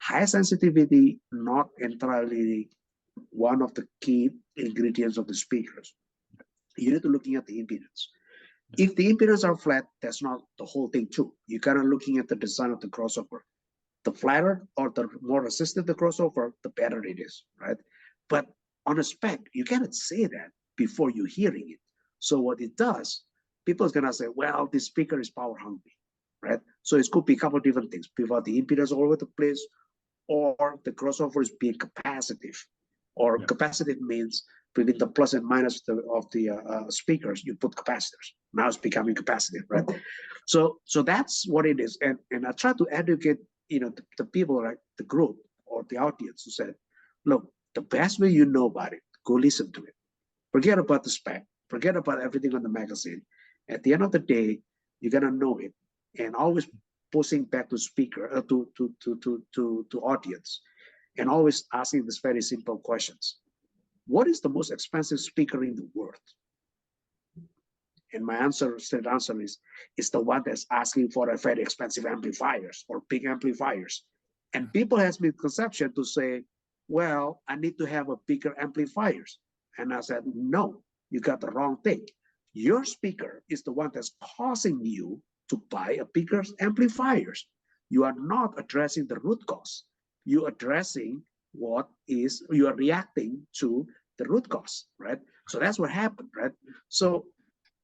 high sensitivity not entirely one of the key ingredients of the speakers. You need to looking at the impedance. If the impedance are flat, that's not the whole thing too. You're kind of looking at the design of the crossover. The flatter or the more resistant the crossover, the better it is, right? But on a spec, you cannot say that before you're hearing it. So what it does, people are gonna say, well, this speaker is power hungry, right? So it could be a couple of different things. People the impedance all over the place, or the crossover is being capacitive, or capacitive means between the plus and minus of the speakers, you put capacitors. Now it's becoming capacitive, right? So that's what it is. And I try to educate, the people, like the group or the audience, who said, look, the best way you know about it, go listen to it. Forget about the spec. Forget about everything on the magazine. At the end of the day, you're gonna know it, and always posing back to speaker to audience, and always asking these very simple questions. What is the most expensive speaker in the world? And my straight answer is the one that's asking for a very expensive amplifiers or big amplifiers. And people has misconception to say, well, I need to have a bigger amplifiers. And I said, no, you got the wrong thing. Your speaker is the one that's causing you to buy a bigger amplifiers. You are not addressing the root cause. You're addressing you are reacting to the root cause, right? So that's what happened, right? So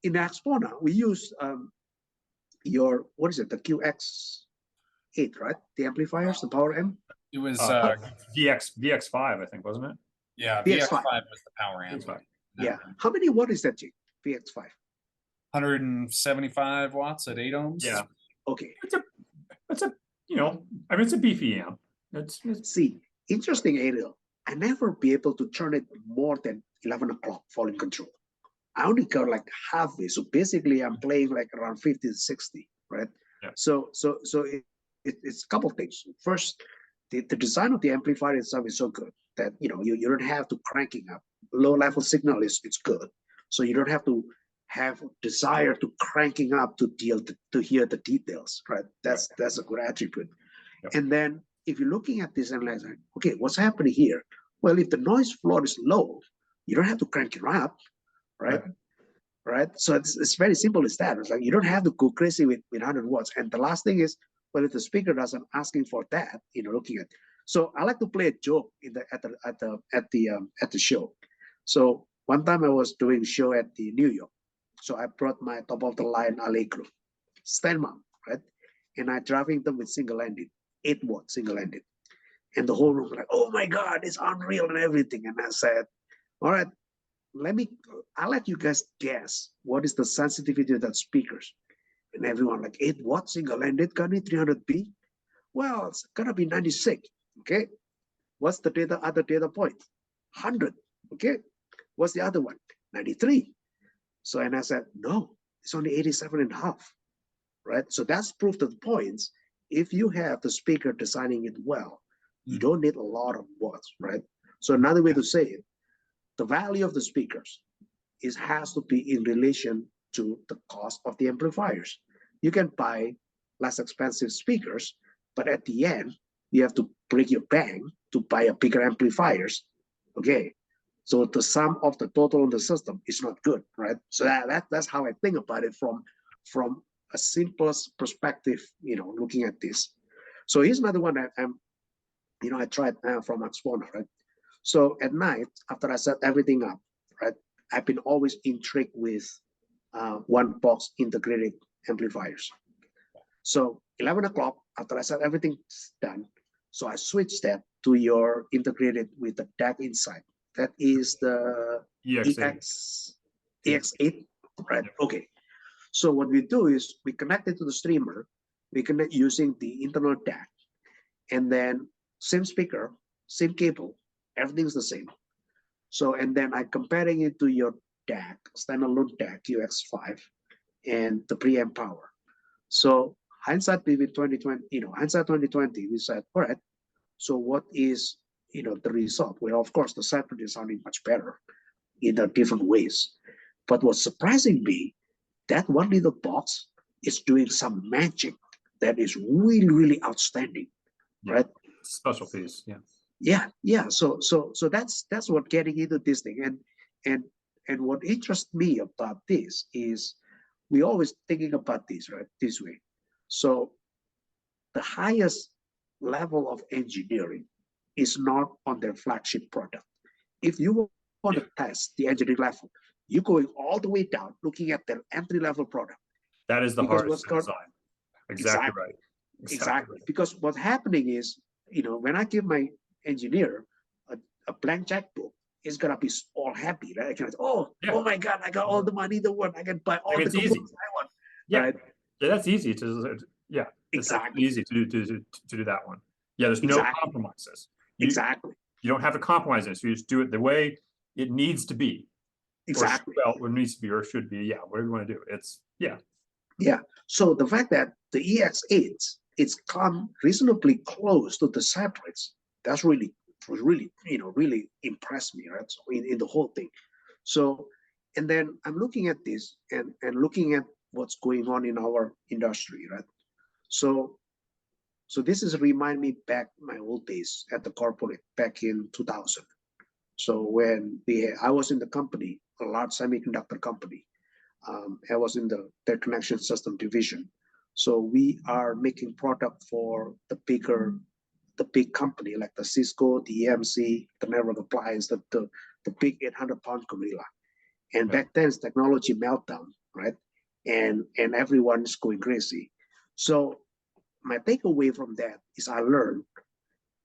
in AXPONA, we use the QX8, right? The amplifiers, the power amp. It was VX5, I think, wasn't it? Yeah, VX5 was the power amp. Yeah. How many watt is that, Jake? VX5? 175 watts at 8 ohms. Yeah. Okay. It's a beefy amp. See, interesting, Ariel. I never be able to turn it more than 11 o'clock volume control. I only got like halfway. So basically I'm playing like around 50 to 60, right? Yeah. So it's a couple of things. First, the design of the amplifier itself is so good that you don't have to cranking up. Low level signal it's good. So you don't have to have desire to cranking up to hear the details, right? That's a good attribute. Yep. And then if you're looking at this analyzer, okay, what's happening here? Well, if the noise floor is low, you don't have to crank it up, right? right? So it's very simple as that. It's like you don't have to go crazy with 100 watts. And the last thing is, well, if the speaker doesn't asking for that, looking at. So I like to play a joke at the show. So one time I was doing show at the New York. So I brought my top of the line Allegro, stand mount, right? And I driving them with single-ended, 8-watt single-ended. And the whole room was like, oh my God, it's unreal and everything. And I said, all right, I'll let you guys guess what is the sensitivity of that speakers. And everyone like 8-watt single-ended, Gunny 300B. Well, it's gonna be 96. Okay. What's the other data point? 100. Okay. What's the other one? 93. So, and I said, no, it's only 87.5. Right. So that's proof to the points. If you have the speaker designing it well, you don't need a lot of watts, right? So another way to say it, the value of the speakers has to be in relation to the cost of the amplifiers. You can buy less expensive speakers, but at the end, you have to break your bank to buy a bigger amplifiers. Okay. So the sum of the total on the system is not good, right? So that's how I think about it from a simplest perspective, looking at this. So here's another one I tried from AXPONA, right? So at night, after I set everything up, right, I've been always intrigued with one box integrated amplifiers. So 11 o'clock, after I set everything done, so I switched that to your integrated with the DAC inside. That is the EX8, right? Okay. So what we do is we connect it to the streamer. We connect using the internal DAC, and then same speaker, same cable, everything's the same. So, and then I'm comparing it to your DAC, standalone DAC UX5, and the preamp power. So hindsight with 2020, hindsight 2020, we said, all right, so what is, the result? Well, of course, the circuit is sounding much better in the different ways. But what's surprising me, that one little box is doing some magic that is really, really outstanding, right? Special piece, yeah. Yeah. So that's what getting into this thing. And what interests me about this is we always thinking about this, right? This way. So the highest level of engineering is not on their flagship product. If you want to test the engineering level, you're going all the way down, looking at their entry-level product. That is the hardest to design. Exactly right. Exactly. Because what's happening is, when I give my engineer a blank checkbook, it's gonna be all happy, right? I can, oh my God, I got all the money in the world. I can buy all the components I want. Yeah, right? Yeah, that's easy to. Yeah, exactly. It's easy to do that one. Yeah, there's no compromises. Exactly. You don't have to compromise it. So you just do it the way it needs to be. Exactly. Well, what needs to be or should be. Yeah, whatever you want to do. It's Yeah. So the fact that the EX8 it's come reasonably close to the separates, that's really really impressed me, right? So in the whole thing. So, and then I'm looking at this and looking at what's going on in our industry, right? So this is remind me back my old days at the corporate back in 2000. So when I was in the company, a large semiconductor company. I was in the connection system division. So we are making product for the big company like the Cisco, the EMC, the Network Appliance, the big 800-pound gorilla. And back then, it's technology meltdown, right? And everyone's going crazy. So my takeaway from that is I learned,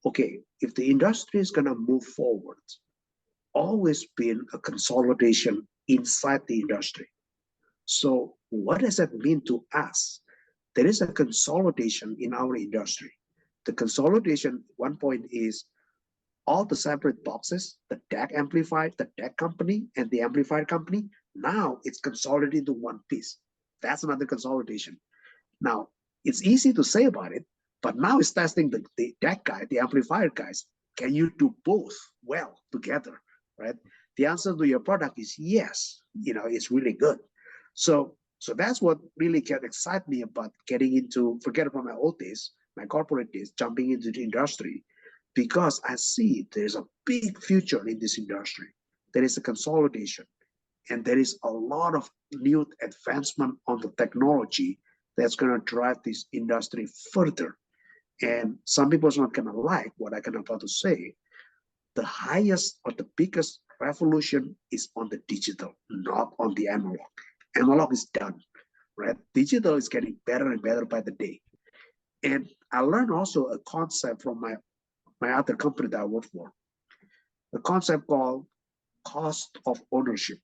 okay, if the industry is gonna move forward, always been a consolidation inside the industry. So what does that mean to us? There is a consolidation in our industry. The consolidation, one point is all the separate boxes, the DAC amplifier, the DAC company, and the amplifier company, now it's consolidated into one piece. That's another consolidation. Now, it's easy to say about it, but now it's testing the DAC guy, the amplifier guys. Can you do both well together, right? The answer to your product is yes. It's really good. So that's what really can excite me about getting into, forget about my old days, my corporate days, jumping into the industry, because I see there's a big future in this industry. There is a consolidation. And there is a lot of new advancement on the technology that's going to drive this industry further. And some people are not going to like what I'm about to say. The highest or the biggest revolution is on the digital, not on the analog. Analog is done, right? Digital is getting better and better by the day. And I learned also a concept from my other company that I work for, a concept called cost of ownership.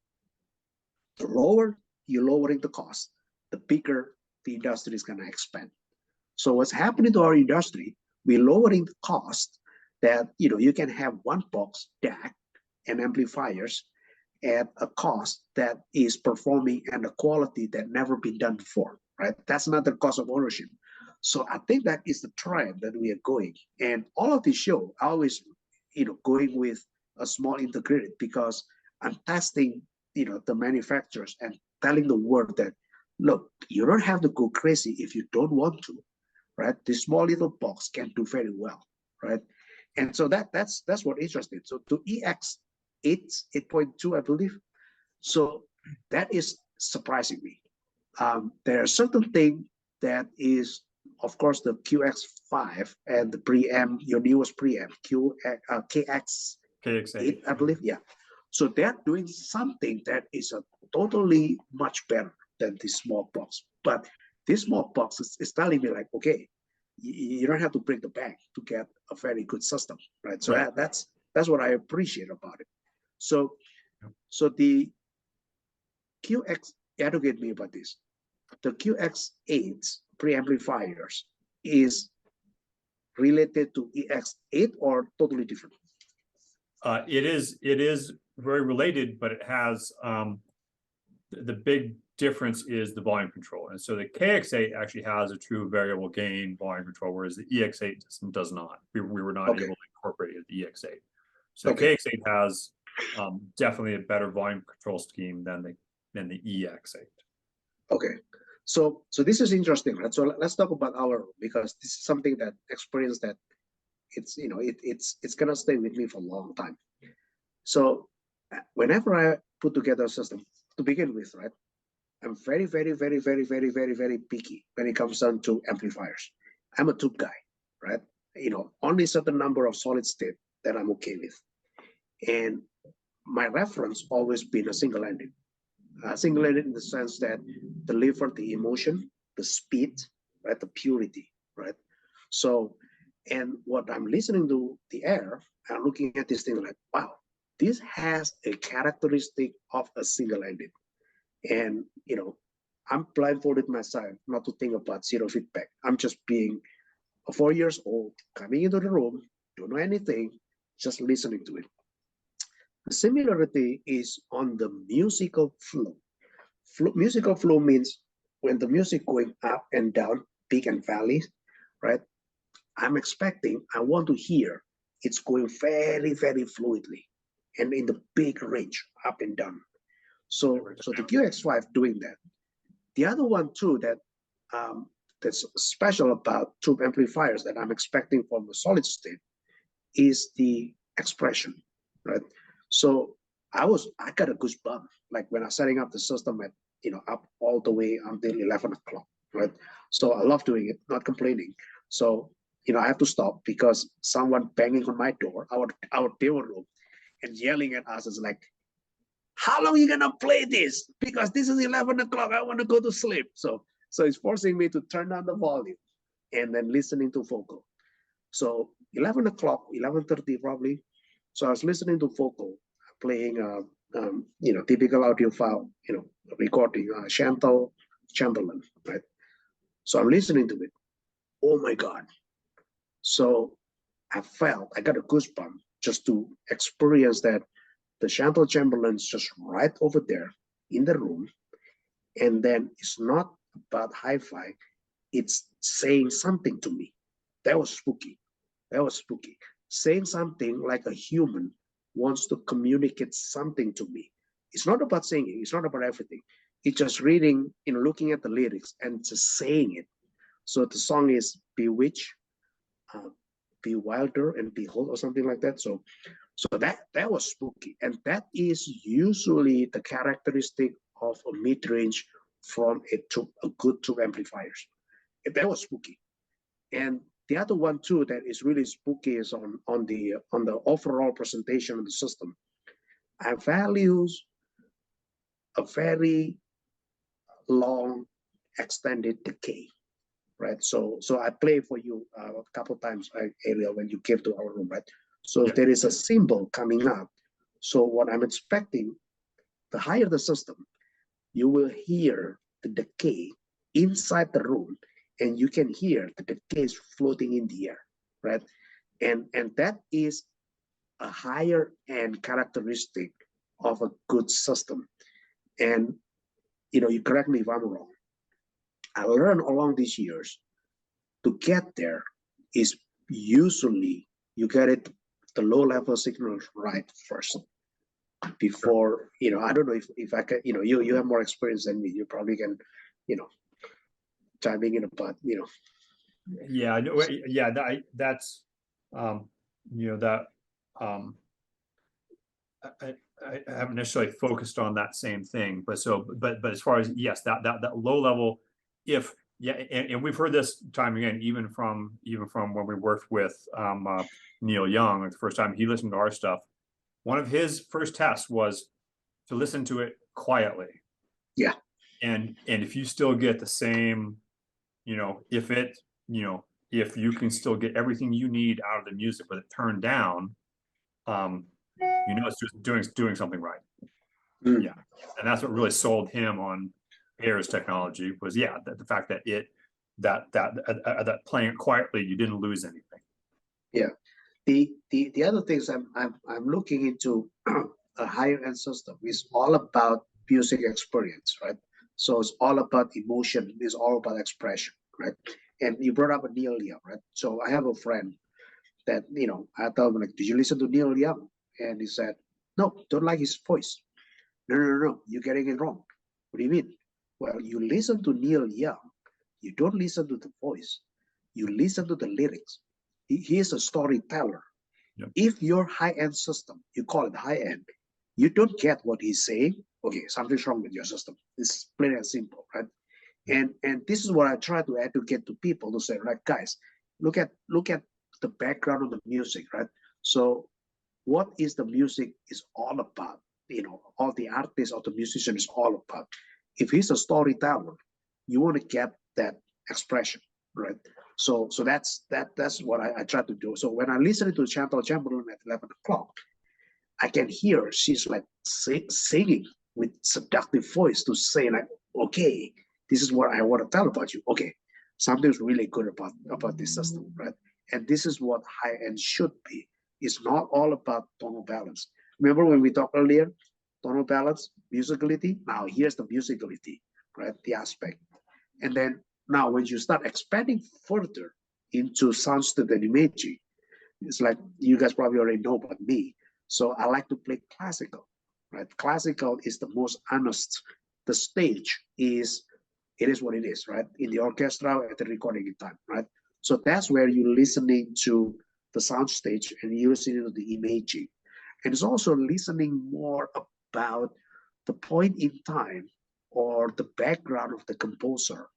The lower you're lowering the cost, the bigger the industry is going to expand. So what's happening to our industry, we're lowering the cost that you can have one box DAC and amplifiers at a cost that is performing and a quality that never been done before, right? That's another cost of ownership. So I think that is the trend that we are going. And all of this show, I always, going with a small integrated because I'm testing, the manufacturers and telling the world that, look, you don't have to go crazy if you don't want to, right? This small little box can do very well, right? And so that's what interesting. So to EX 8.2, I believe. So that is surprising me. There are certain things that is, of course, the QX5 and the preamp, your newest preamp, KX8, I believe. Yeah. So they're doing something that is a totally much better than this small box. But this small box is telling me like, okay, you don't have to break the bank to get a very good system, right? So that's what I appreciate about it. So the QX, educate me about this. The QX8 preamplifiers is related to EX8 or totally different? It is very related, but it has the big difference is the volume control. And so the KX8 actually has a true variable gain volume control, whereas the EX8 system does not. We were not able to incorporate it, the EX8. So the KX8 has definitely a better volume control scheme than the EX8. Okay. So this is interesting, right? So let's talk about our, because this is something that experience that it's it's gonna stay with me for a long time. So whenever I put together a system to begin with, right, I'm very, very, very, very, very, very, very picky when it comes down to amplifiers. I'm a tube guy, right? Only a certain number of solid state that I'm okay with. And my reference always been a single-ended. Single-ended in the sense that deliver the emotion, the speed, right, the purity, right? So, and what I'm listening to the Ayre, I'm looking at this thing like, wow, this has a characteristic of a single-ended. And, I'm blindfolded myself not to think about zero feedback. I'm just being 4 years old, coming into the room, don't know anything, just listening to it. The similarity is on the musical flow. Musical flow means when the music going up and down, peak and valleys, right? I'm expecting, I want to hear it's going very, very fluidly and in the big range, up and down. So the QX5 doing that. The other one too that that's special about tube amplifiers that I'm expecting from the solid state is the expression, right? So I got a goosebump like when I'm setting up the system at up all the way until 11 o'clock, right? So I love doing it, not complaining. So I have to stop because someone banging on my door, our table room, and yelling at us is like, how long are you gonna play this? Because this is 11 o'clock. I want to go to sleep. So it's forcing me to turn down the volume and then listening to vocal. So 11 o'clock, 11:30 probably. So I was listening to vocal, playing typical audiophile, recording Chantal Chamberlain, right? So I'm listening to it. Oh my God. So I got a goosebump just to experience that the Chantal Chamberlain's just right over there in the room. And then it's not about hi-fi, it's saying something to me. That was spooky. That was spooky. Saying something like a human wants to communicate something to me. It's not about singing, it's not about everything. It's just reading, looking at the lyrics and just saying it. So the song is Bewitch, Be Wilder and Behold or something like that. So So that was spooky, and that is usually the characteristic of a mid-range from a good tube amplifiers. That was spooky. And the other one too that is really spooky is on the overall presentation of the system. I value a very long extended decay, right? So I play for you a couple of times, Ariel, when you came to our room, right? So Yeah. there is a symbol coming up. So what I'm expecting, the higher the system, you will hear the decay inside the room, and you can hear the decay is floating in the air, right? And that is a higher end characteristic of a good system. And you correct me if I'm wrong. I learned along these years to get there is usually you get it the low level signals right first before I don't know if I can you have more experience than me. You probably can chiming in about Yeah, yeah, that's that I haven't necessarily focused on that same thing, but as far as yes, that low level, if and we've heard this time again, even from when we worked with Neil Young the first time he listened to our stuff. One of his first tests was to listen to it quietly. Yeah. And if you still get the same, if you can still get everything you need out of the music with it turned down, it's just doing something right. Mm. Yeah. And that's what really sold him on Ayre's technology was the fact that that playing it quietly, you didn't lose anything. Yeah. The other things I'm looking into a higher end system is all about music experience, right? So it's all about emotion, it's all about expression, right? And you brought up a Neil Young, right? So I have a friend that I told him, like, did you listen to Neil Young? And he said, no, don't like his voice. No, you're getting it wrong. What do you mean? Well, you listen to Neil Young, you don't listen to the voice, you listen to the lyrics. He is a storyteller. Yep. If your high-end system, you call it high-end, you don't get what he's saying, okay, something's wrong with your system. It's plain and simple, right? And this is what I try to educate to people to say, right, guys, look at the background of the music, right? So what is the music is all about? All the artists or the musician is all about. If he's a storyteller, you want to get that expression, right? So that's what I try to do. So when I listen to Chantal Chamberlain at 11 o'clock, I can hear she's like singing with seductive voice to say like, okay, this is what I want to tell about you. Okay, something's really good about this system, right? And this is what high end should be. It's not all about tonal balance. Remember when we talked earlier, tonal balance, musicality? Now here's the musicality, right? The aspect. And then now when you start expanding further into soundstage and imaging, it's like you guys probably already know about me. So I like to play classical, right? Classical is the most honest. The stage is, it is what it is, right? In the orchestra at the recording time, right? So that's where you're listening to the soundstage and you're listening to the imaging. And it's also listening more about the point in time or the background of the composer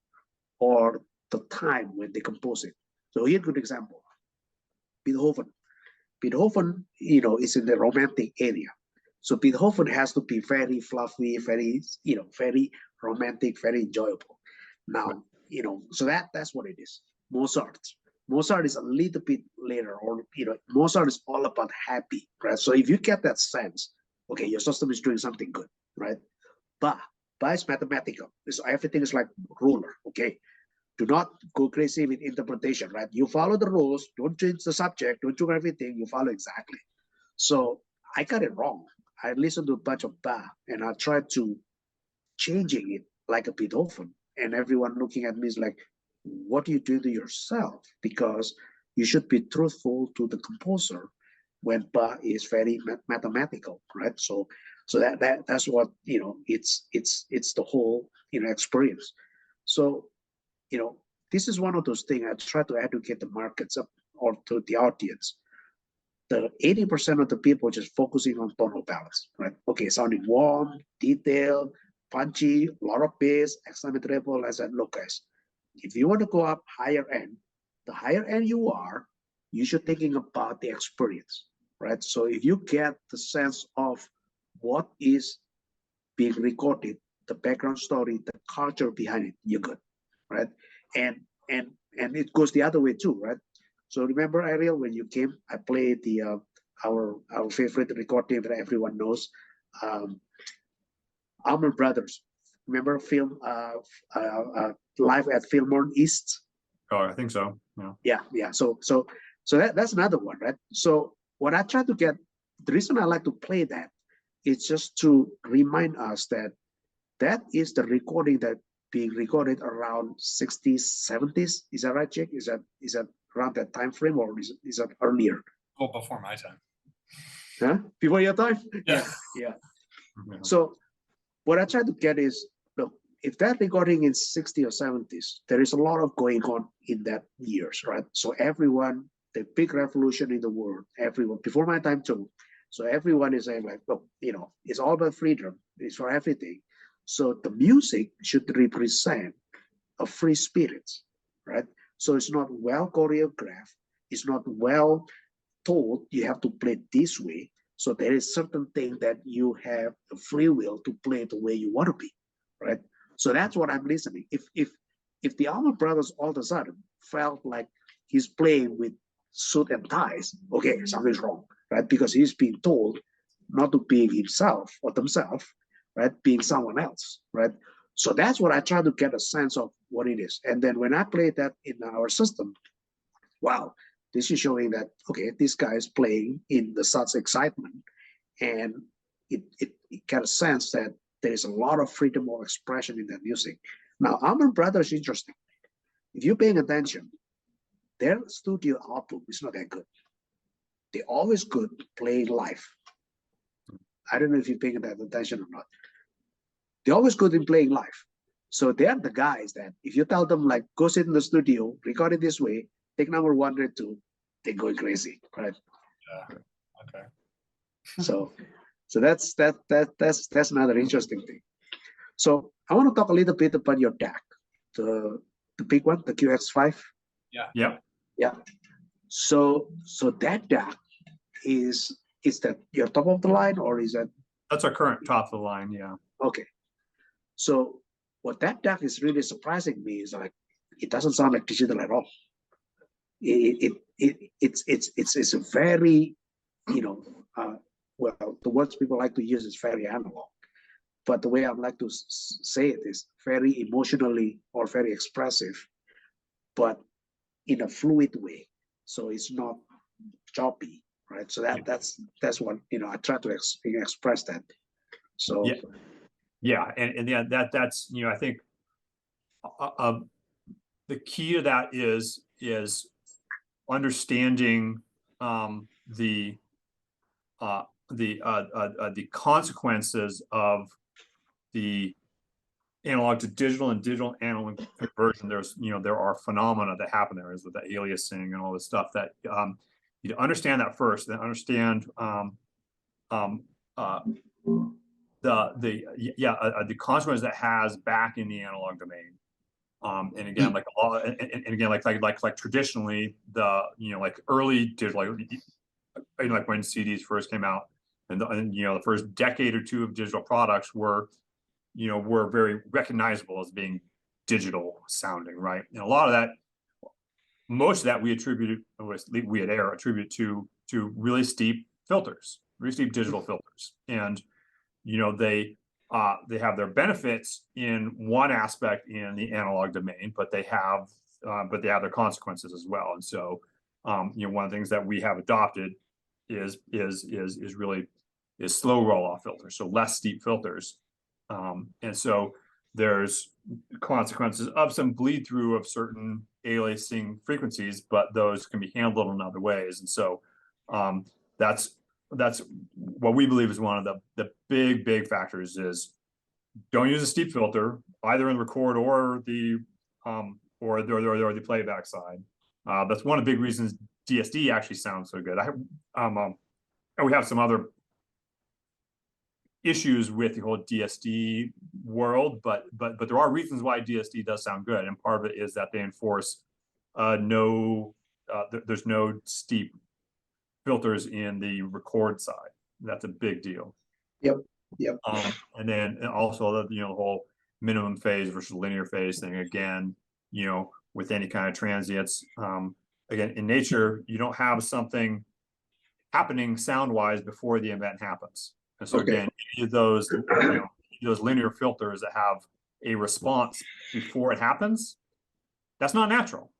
or the time when they compose it. So here's a good example. Beethoven. Beethoven, is in the romantic area. So Beethoven has to be very fluffy, very, very romantic, very enjoyable. Now, so that's what it is. Mozart is a little bit later, or Mozart is all about happy, right? So if you get that sense, okay, your system is doing something good, right? Bach is mathematical. So everything is like ruler, okay? Do not go crazy with interpretation, right? You follow the rules, don't change the subject, don't do everything, you follow exactly. So I got it wrong. I listened to a bunch of Bach and I tried to changing it like a Beethoven, and everyone looking at me is like, what do you do to yourself? Because you should be truthful to the composer when Bach is very mathematical, right? So that's what it's the whole experience. So this is one of those things I try to educate the markets up or to the audience. the 80% of the people just focusing on tonal balance, right? Okay, sounding warm, detailed, punchy, a lot of bass, excellent treble. I said, look, guys, if you want to go up higher end, the higher end you are, you should thinking about the experience, right? So if you get the sense of what is being recorded, the background story, the culture behind it, you're good, right? And it goes the other way too, right? So remember, Ariel, when you came, I played the our favorite recording that everyone knows, Almond Brothers. Remember film live at Fillmore East? Oh, I think so. Yeah. So that's another one, right? So what I try to get, the reason I like to play that is just to remind us that that is the recording that being recorded around 60s, 70s. Is that right, Jake? Is that around that time frame, or is that earlier? Well, before my time. Huh? Before your time? Yeah. Yeah. Yeah. So what I try to get is, look, if that recording is 60s or 70s, there is a lot of going on in that years, right? So everyone, the big revolution in the world, everyone, before my time too. So everyone is saying like, look, it's all about freedom. It's for everything. So the music should represent a free spirit, right? So it's not well choreographed. It's not well told you have to play this way. So there is certain thing that you have the free will to play the way you want to be, right? So that's what I'm listening. If the Almond Brothers all of a sudden felt like he's playing with suit and ties, okay, something's wrong, right? Because he's being told not to be himself or themselves, right? Being someone else, right? So that's what I try to get a sense of what it is. And then when I play that in our system, wow, this is showing that, okay, this guy is playing in the such excitement, and it got a sense that there is a lot of freedom of expression in that music. Now, Almond Brothers is interesting. If you're paying attention, their studio album is not that good. They're always good playing live. I don't know if you're paying that attention or not. They're always good in playing live. So they're the guys that if you tell them like, go sit in the studio, record it this way, take number 1 or 2, they're going crazy, right? Yeah. Okay. So that's another interesting thing. So I want to talk a little bit about your DAC, the big one, the QX5. Yeah. So that DAC is that your top of the line, or is that? That's our current top of the line. Yeah. Okay. So what that DAC is really surprising me is like, it doesn't sound like digital at all. It's a very, well, the words people like to use is very analog, but the way I like to say it is very emotionally or very expressive, but in a fluid way. So it's not choppy, right? So that's what I try to express that. So yeah, and yeah, that's I think the key to that is understanding the consequences of the analog to digital and digital analog conversion. There's there are phenomena that happen there, is with the aliasing and all this stuff that you understand that first, then understand the consequences that has back in the analog domain. And again, like like traditionally, the like early digital, like when CDs first came out, and the first decade or two of digital products were very recognizable as being digital sounding, right? And a lot of that, most of that we attributed, we at Ayre attribute to really steep filters, really steep digital filters, and they have their benefits in one aspect in the analog domain, but they have their consequences as well. And so, one of the things that we have adopted is slow roll off filters, so less steep filters. And so there's consequences of some bleed through of certain aliasing frequencies, but those can be handled in other ways. And so that's what we believe is one of the big factors is don't use a steep filter either in record or the playback side. That's one of the big reasons DSD actually sounds so good. And we have some other issues with the whole DSD world, but there are reasons why DSD does sound good, and part of it is that they enforce there's no steep filters in the record side. That's a big deal. Yep. And then also the whole minimum phase versus linear phase thing. Again, with any kind of transients, again, in nature, you don't have something happening sound wise before the event happens. And so again, any of those linear filters that have a response before it happens, that's not natural.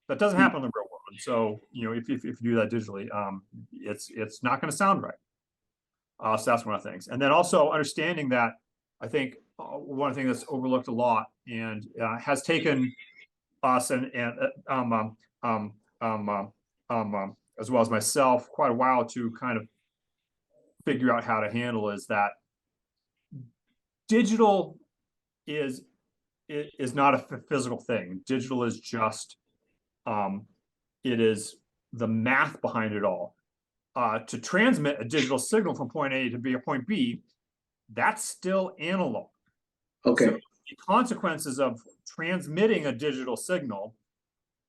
That doesn't happen in the real world. And so, if you do that digitally, it's not going to sound right. So that's one of the things. And then also understanding that, I think one thing that's overlooked a lot and has taken us and as well as myself quite a while to kind of figure out how to handle is that digital is not a physical thing. Digital is just it is the math behind it all. To transmit a digital signal from point A to point B, that's still analog. Okay. So the consequences of transmitting a digital signal,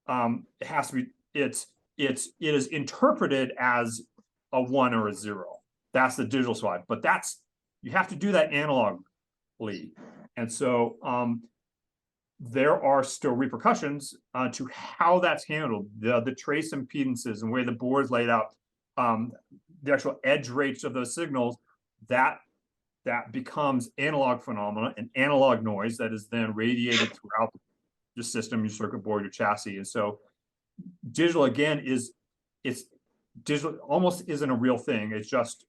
it has to be it is interpreted as a 1 or a 0. That's the digital side, but you have to do that analogically. And so there are still repercussions to how that's handled, the trace impedances and the way the board's laid out, the actual edge rates of those signals, that becomes analog phenomena and analog noise that is then radiated throughout the system, your circuit board, your chassis. And so digital, again, it's digital almost isn't a real thing. It's just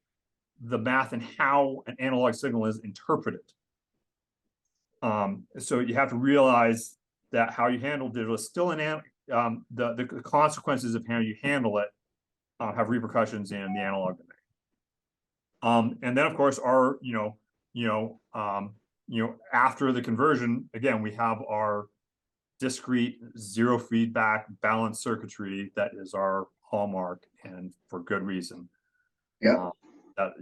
the math and how an analog signal is interpreted. So you have to realize that how you handle digital is still the consequences of how you handle it have repercussions in the analog domain. And then of course after the conversion, again, we have our discrete zero feedback balanced circuitry that is our hallmark, and for good reason. Yeah. That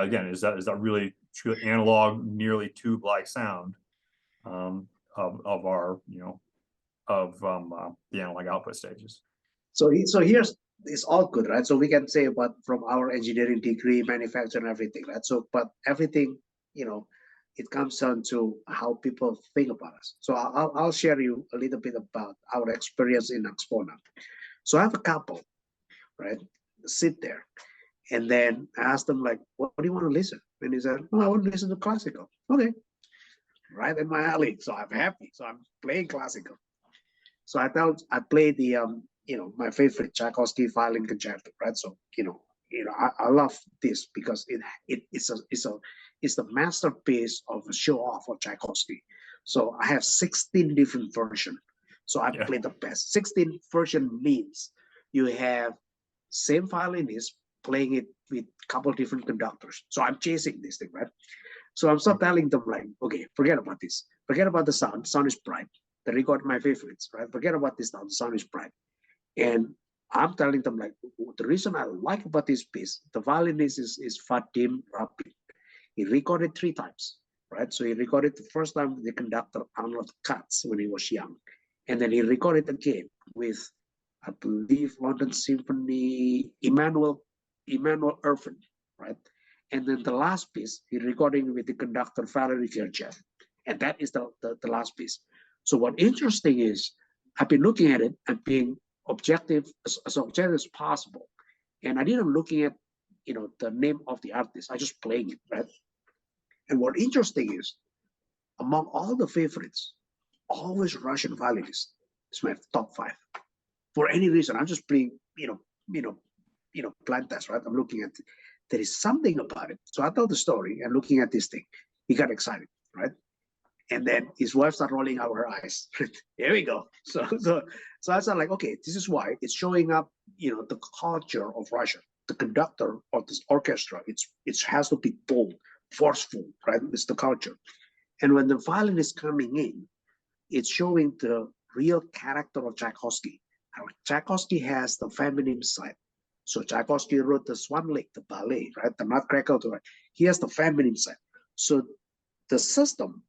again is that really true analog, nearly tube-like sound of our the analog output stages. So here's, it's all good, right? So we can say about from our engineering degree, manufacturing, everything, right? So but everything, it comes down to how people think about us. So I'll share you a little bit about our experience in AXPONA. So I have a couple, right, sit there, and then I asked them, like, what do you want to listen? And he said, oh, I want to listen to classical. Okay, right in my alley. So I'm happy. So I'm playing classical. So I play the my favorite Tchaikovsky violin concerto, right? So I love this because it's the masterpiece of a show off of Tchaikovsky. So I have 16 different versions. So I play the best. 16 version means you have same violinist playing it with a couple of different conductors. So I'm chasing this thing, right? So I'm still telling them, like, okay, forget about this. Forget about the sound. The sound is bright. They record my favorites, right? Forget about this sound. The sound is bright. And I'm telling them, like, the reason I like about this piece, the violinist is Vadim Rapin. He recorded 3 times, right? So he recorded the first time with the conductor Arnold Katz when he was young. And then he recorded again with, I believe, London Symphony, Emmanuel Irvin, right? And then the last piece, he recorded with the conductor Valery Gergiev. And that is the last piece. So what interesting is, I've been looking at it and being objective, as objective as possible. And I didn't looking at, the name of the artist. I just playing it, right? And what interesting is, among all the favorites, always Russian violinist is my top 5. For any reason, I'm just playing, blind test, right? I'm looking at, there is something about it. So I tell the story and looking at this thing, he got excited, right? And then his wife started rolling out her eyes. Here we go. So I said, like, okay, this is why it's showing up, the culture of Russia. The conductor of this orchestra, it has to be bold, forceful, right? It's the culture. And when the violin is coming in, it's showing the real character of Tchaikovsky. Tchaikovsky has the feminine side. So Tchaikovsky wrote the Swan Lake, the ballet, right? The Nutcracker, right? He has the feminine side. So the system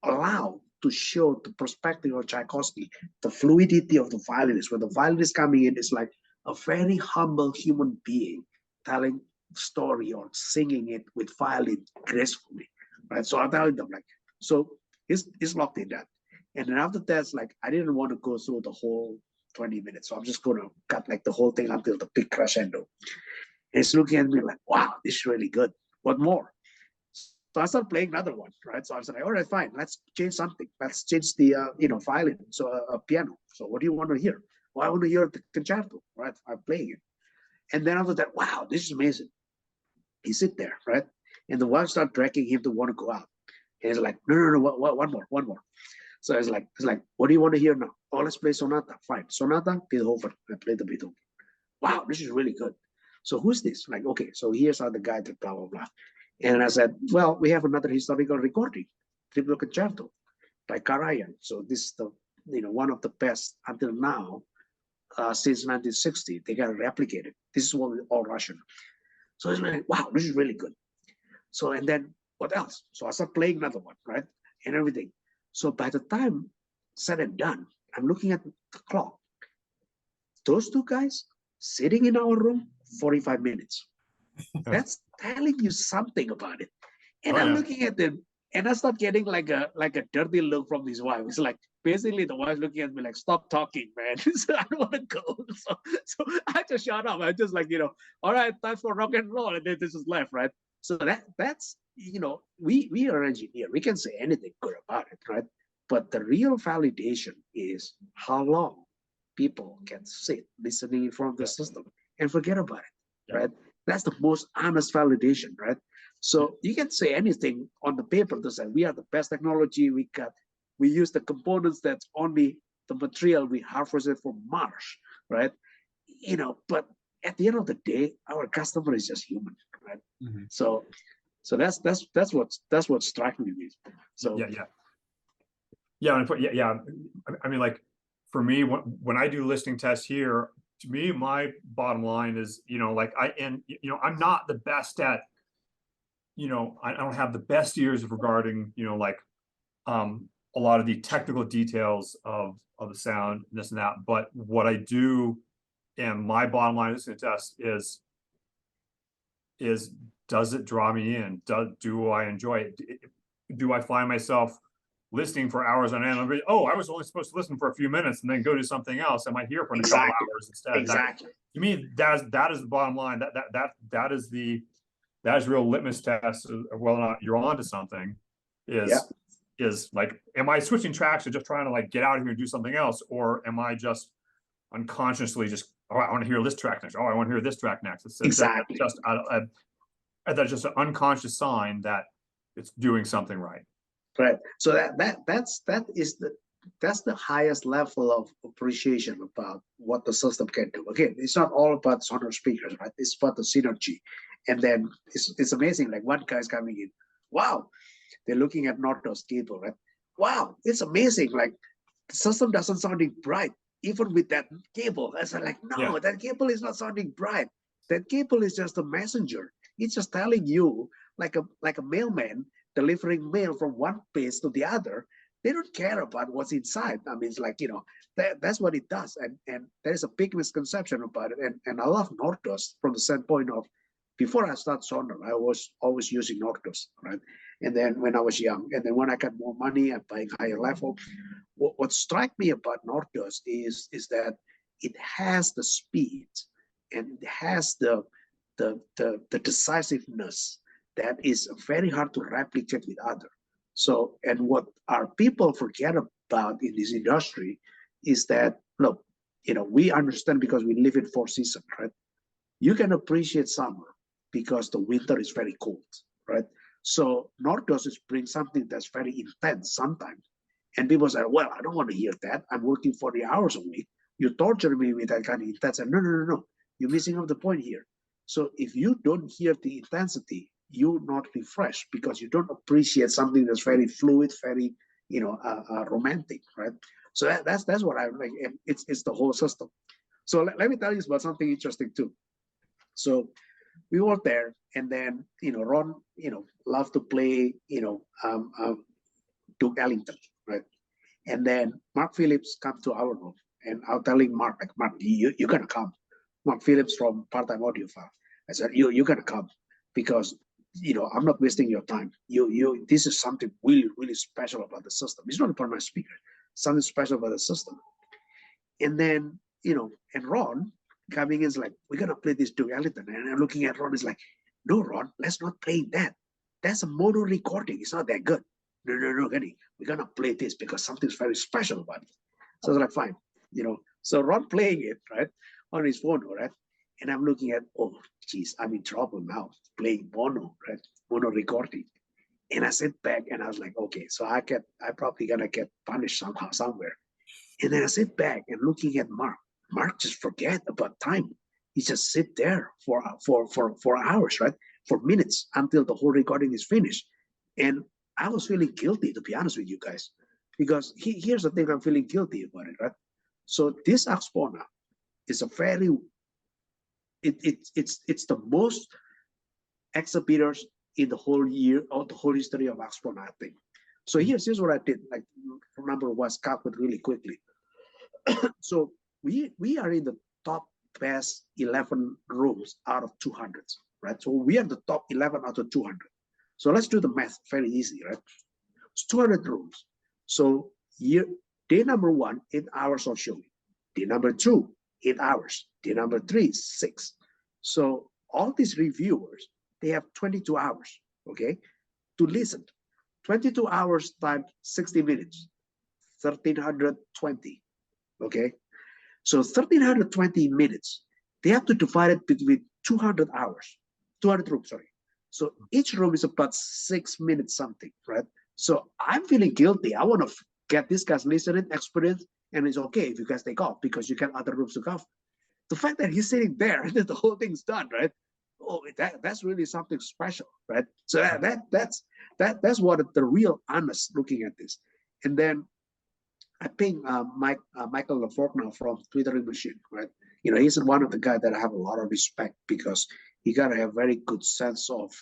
allowed to show the perspective of Tchaikovsky, the fluidity of the violinist. When the violinist coming in, it's like a very humble human being telling story or singing it with violin gracefully, right? So I'm telling them like, so it's locked in that. And then after that, it's like, I didn't want to go through the whole 20 minutes. So I'm just going to cut like the whole thing until the big crescendo. And it's looking at me like, wow, this is really good. What more? So I started playing another one, right? So I was like, all right, fine, let's change something. Let's change the, violin, so a piano. So what do you want to hear? Well, I want to hear the concerto, right? I'm playing it. And then after that, wow, this is amazing. He sit there, right? And the wife started dragging him to want to go out. And he's like, no, one more. So it's like, what do you want to hear now? Oh, let's play sonata. Fine, sonata, Beethoven. I played the Beethoven. Wow, this is really good. So who's this? Like, okay, so here's how the guy did blah, blah, blah. And I said, well, we have another historical recording, Triple Concerto by Karajan. So this is the, one of the best until now, since 1960. They got it replicated. This is all Russian. So it's like, wow, this is really good. So, and then what else? So I started playing another one, right? And everything. So by the time said and done, I'm looking at the clock. Those two guys sitting in our room, 45 minutes. That's telling you something about it. And I'm looking at them, and I start getting like a dirty look from his wife. It's like basically the wife's looking at me like, stop talking, man. So I don't want to go. So I just shut up. I just like, all right, time for rock and roll. And then this is left, right? So that's we are engineers. We can say anything good about it, right? But the real validation is how long people can sit listening in front of the system and forget about it, right? That's the most honest validation, right? So you can say anything on the paper to say we are the best technology. We use the components that's only the material we harvested from Mars, right? But at the end of the day, our customer is just human, right? Mm-hmm. So that's what struck me. So I mean, like for me, when I do listening tests here, to me, my bottom line is, I'm not the best at, I don't have the best ears regarding, a lot of the technical details of the sound, this and that. But what I do, and my bottom line listening test is does it draw me in? Do I enjoy it? Do I find myself listening for hours on end? Oh, I was only supposed to listen for a few minutes and then go to something else. I might hear for a couple hours instead. Exactly. To me, that is the bottom line. That is real litmus test of whether or not you're onto something. Is like, am I switching tracks or just trying to like get out of here and do something else, or am I just unconsciously just, oh, I want to hear this track next. Oh, I want to hear this track next. Exactly. That's just an unconscious sign that it's doing something right. Right. So that's the highest level of appreciation about what the system can do. Again, it's not all about sonar speakers, right? It's about the synergy. And then it's amazing. Like one guy's coming in, wow, they're looking at Nordos cable, right? Wow, it's amazing. Like the system doesn't sounding bright, even with that cable. I said, like, no, that cable is not sounding bright. That cable is just a messenger. It's just telling you, like a mailman delivering mail from one place to the other. They don't care about what's inside. I mean, it's like, that's what it does. And there's a big misconception about it. And I love Nordos from the standpoint of, before I started sonar, I was always using Nordos, right? And then when I was young, and then when I got more money and buying higher level, what struck me about Nordos is that it has the speed and it has the decisiveness that is very hard to replicate with other. So, and what our people forget about in this industry is that, look, we understand because we live in 4 seasons, right? You can appreciate summer because the winter is very cold, right? So Nordos is bring something that's very intense sometimes. And people say, well, I don't want to hear that. I'm working 40 hours a week. You torture me with that kind of intense. And no. You're missing out the point here. So if you don't hear the intensity, you're not refreshed because you don't appreciate something that's very fluid, very, romantic, right? So that's what I like. And it's the whole system. So let me tell you about something interesting too. So we were there, and then Ron, loved to play, Duke Ellington, right? And then Mark Phillips come to our room, and I'm telling Mark, like, Mark, you gotta come. Mark Phillips from Part-Time Audiophile. I said, you gotta come, because I'm not wasting your time. This is something really, really special about the system. It's not about my speaker, something special about the system. And then, and Ron coming in is like, we're gonna play this Duke Ellington. And I'm looking at Ron, is like, no, Ron, let's not play that. That's a mono recording. It's not that good. No, Gunny, we're gonna play this because something's very special about it. So I was like, fine, So Ron playing it, right, on his phone, right? And I'm looking at, oh, geez, I'm in trouble now, playing mono, right? Mono recording. And I sit back and I was like, okay, so I probably gonna get punished somehow, somewhere. And then I sit back and looking at Mark. Mark just forget about time. He just sit there for hours, right? For minutes until the whole recording is finished. And I was feeling guilty, to be honest with you guys, because here's the thing I'm feeling guilty about it, right? So this AXPONA is a very, it's the most exhibitors in the whole year, or the whole history of AXPONA, I think. So here's what I did, like, remember was calculated really quickly. So we are in the top best 11 rooms out of 200, right? So we are the top 11 out of 200. So let's do the math very easy, right? It's 200 rooms. So day number 1, 8 hours of showing. Day number 2, 8 hours. Day number 3, 6. So all these reviewers, they have 22 hours, okay, to listen. 22 hours times 60 minutes, 1,320, okay? So 1,320 minutes, they have to divide it between 200 hours, 200 rooms, sorry. So each room is about 6 minutes something, right? So I'm feeling guilty. I want to get this guy's listening experience, and it's okay if you guys take off because you got other rooms to cover. The fact that he's sitting there and the whole thing's done, right? Oh, that's really something special, right? So that's what the real honest looking at this. And then I think Michael LaFortna from Twittering Machine, right? He's one of the guys that I have a lot of respect, because he gotta have very good sense of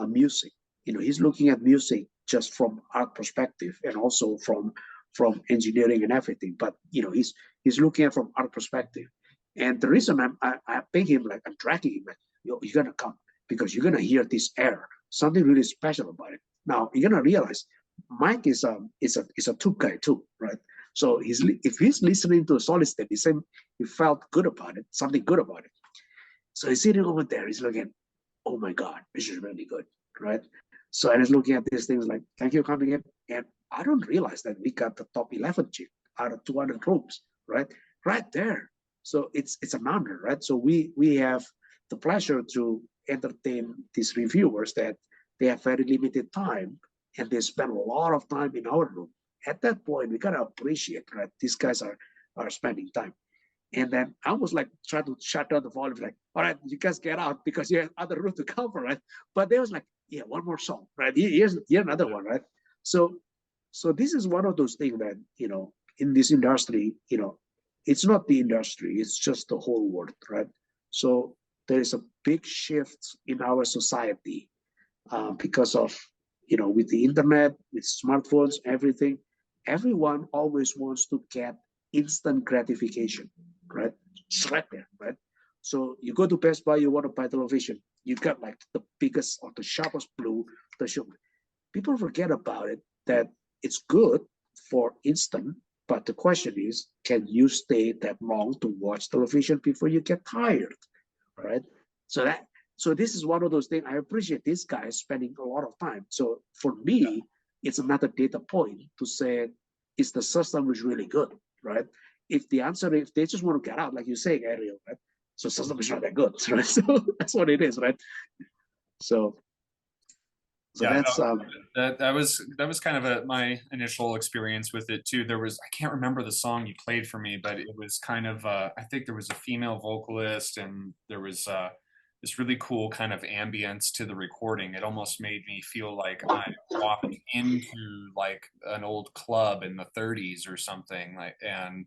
music. He's looking at music just from art perspective, and also from engineering and everything. But he's looking at from art perspective. And the reason I ping him, like, I'm dragging him, like, you're gonna come, because you're gonna hear this air, something really special about it. Now you're gonna realize Mike is a tube guy too, right? So if he's listening to a solid state, he felt good about it, something good about it. So he's sitting over there, he's looking, oh my God, this is really good, right? So I was looking at these things like, thank you for coming in. And I don't realize that we got the top 11 chip out of 200 rooms, right? Right there. So it's an honor, right? So we have the pleasure to entertain these reviewers that they have very limited time, and they spend a lot of time in our room. At that point, we gotta appreciate, right? These guys are spending time. And then I was like trying to shut down the volume, like, all right, you guys get out because you have other room to cover, right? But they was like, yeah, one more song, right? Here's another one, right? So this is one of those things that, in this industry, it's not the industry, it's just the whole world, right? So there is a big shift in our society because of, with the internet, with smartphones, everything. Everyone always wants to get instant gratification, right? It's right there, right? So you go to Best Buy, you want to buy television, you got like the biggest or the sharpest blue, the show. People forget about it, that it's good for instant, but the question is, can you stay that long to watch television before you get tired, right? So this is one of those things. I appreciate this guy spending a lot of time. So for me, it's another data point to say, is the system is really good, right? If the answer, if they just want to get out, like you say, Ariel, right? So system is not that good, right? So that's what it is, right? So Yeah, that's that was kind of my initial experience with it too. I can't remember the song you played for me, but it was kind of I think there was a female vocalist, and there was this really cool kind of ambience to the recording. It almost made me feel like I walked into like an old club in the 30s or something, like, and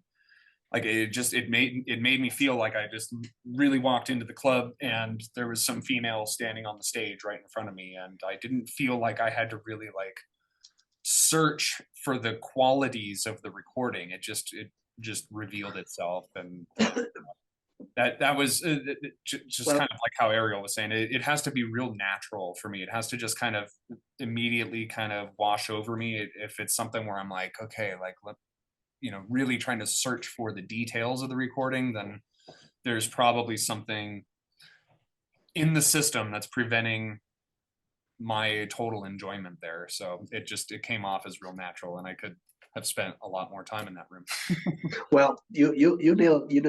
like it made me feel like I just really walked into the club and there was some female standing on the stage right in front of me, and I didn't feel like I had to really like search for the qualities of the recording. It just revealed itself, and that was just Well, kind of like how Ariel was saying. It has to be real natural for me. It has to just kind of immediately kind of wash over me. If it's something where I'm like, okay, like really trying to search for the details of the recording, then there's probably something in the system that's preventing my total enjoyment there. So it came off as real natural, and I could have spent a lot more time in that room. well, you nail you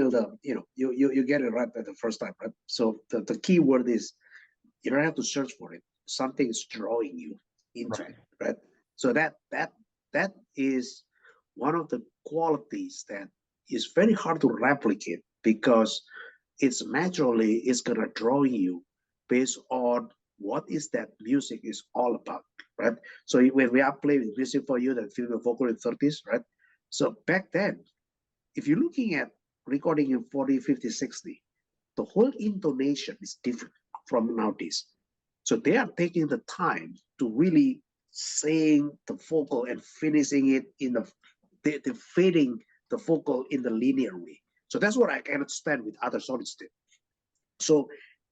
get it right the first time, right? So the key word is you don't have to search for it. Something is drawing you into Right. it, right? So that is one of the qualities that is very hard to replicate, because it's gonna draw you based on what is that music is all about, right? So when we are playing music for you that film vocal in 30s, right? So back then, if you're looking at recording in 40, 50, 60, the whole intonation is different from nowadays. So they are taking the time to really saying the vocal and finishing it in they're fading the vocal in the linear way. So that's what I cannot stand with other solid state. So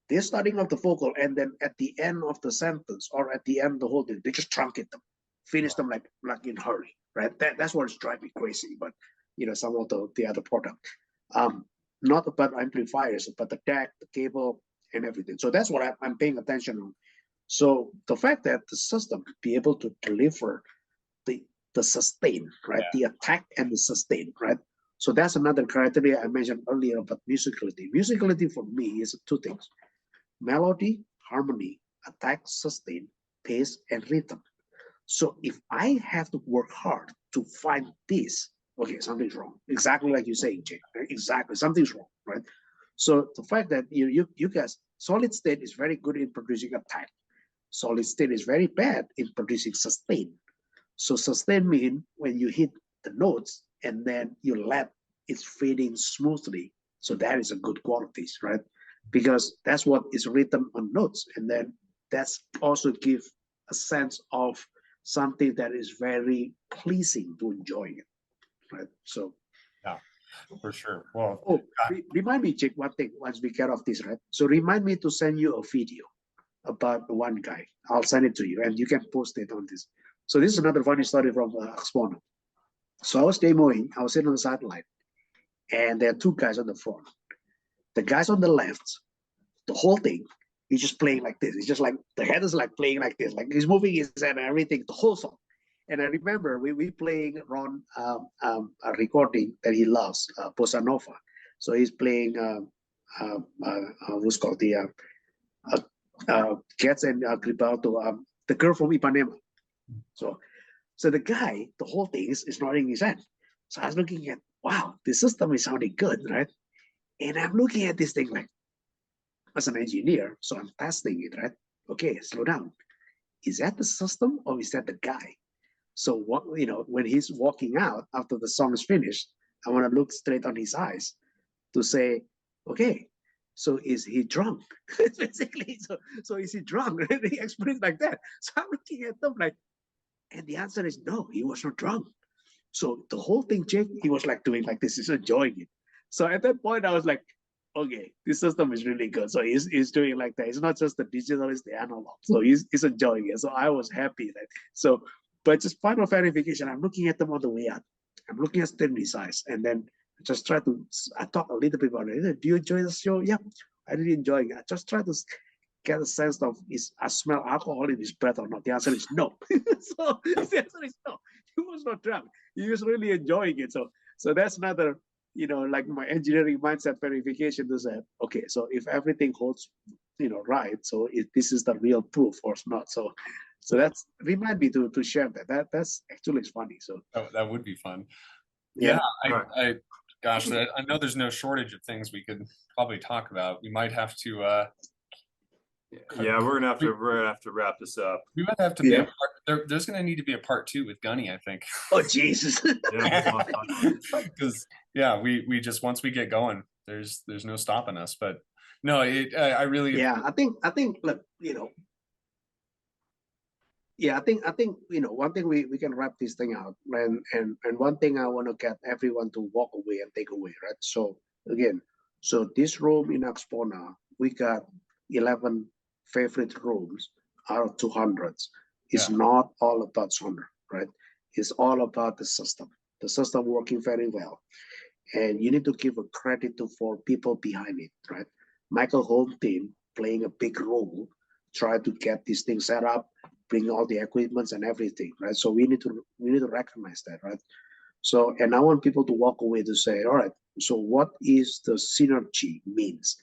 they're starting off the vocal, and then at the end of the sentence or at the end of the whole thing, they just truncate them, finish them like in a hurry, right? That's what's driving me crazy. But some of the other product, not about amplifiers, but the deck, the cable, and everything. So that's what I'm paying attention on. So the fact that the system be able to deliver the sustain, right? Yeah. The attack and the sustain, right? So that's another criteria I mentioned earlier about musicality. Musicality for me is two things: melody, harmony, attack, sustain, pace, and rhythm. So if I have to work hard to find this, okay, something's wrong. Exactly like you're saying, Jake. Right? Exactly, something's wrong, right? So the fact that you guys, solid state is very good in producing attack. Solid state is very bad in producing sustain. So sustain means when you hit the notes and then you let it fading smoothly. So that is a good qualities, right? Because that's what is written on notes, and then that's also give a sense of something that is very pleasing to enjoying it, right? So Yeah, for sure. Well, remind me, Jake, one thing once we get off this, right? So remind me to send you a video about one guy. I'll send it to you, and you can post it on this. So this is another funny story from AXPONA. So I was demoing, I was sitting on the sideline, and there are two guys on the front. The guys on the left, the whole thing, he's just playing like this. It's just like the head is like playing like this, like he's moving his head and everything, the whole song. And I remember we playing Ron a recording that he loves, Bossa Nova. So he's playing what's called the Cats and Gribaldo, the girl from Ipanema. So the guy, the whole thing is nodding his head. So I was looking at, wow, the system is sounding good, right? And I'm looking at this thing like, as an engineer, so I'm testing it, right? Okay, slow down. Is that the system or is that the guy? So what, when he's walking out after the song is finished, I want to look straight on his eyes to say, okay, so is he drunk? Basically, so is he drunk? He explains like that. So I'm looking at them like, and the answer is no, he was not drunk. So the whole thing, Jake, he was like doing like this, he's enjoying it. So at that point, I was like, okay, this system is really good. So he's doing like that. It's not just the digital, it's the analog. So he's enjoying it. So I was happy that, but just final verification, I'm looking at them on the way out. I'm looking at Stanley's eyes, and then just try to, I talk a little bit about it. Do you enjoy the show? Yeah, I really enjoy it. I just try to get a sense of, I smell alcohol in his breath or not? The answer is no. So the answer is no. He was not drunk. He was really enjoying it. So that's another, like my engineering mindset verification to say, okay, so if everything holds, right, so if this is the real proof or not. So that's, remind me to share that. That's actually funny. So that would be fun. yeah. Gosh, I know there's no shortage of things we could probably talk about. We might have to Yeah, we're gonna have to wrap this up. We would have to be Yeah. there's gonna need to be a part 2 with Gunny, I think. Oh Jesus. Yeah, Because yeah, we just once we get going, there's no stopping us. But no, I really Yeah, I think look, yeah, I think one thing we can wrap this thing out, and one thing I want to get everyone to walk away and take away, right? So again, so this room in AXPONA, we got 11 favorite rooms out of 200. It's Yeah. not all about Sonar, right? It's all about the system working very well, and you need to give a credit to for people behind it, right? Michael Holm team playing a big role, try to get this thing set up, bring all the equipments and everything, right? So we need to recognize that, right? So, and I want people to walk away to say, all right, so what is the synergy means?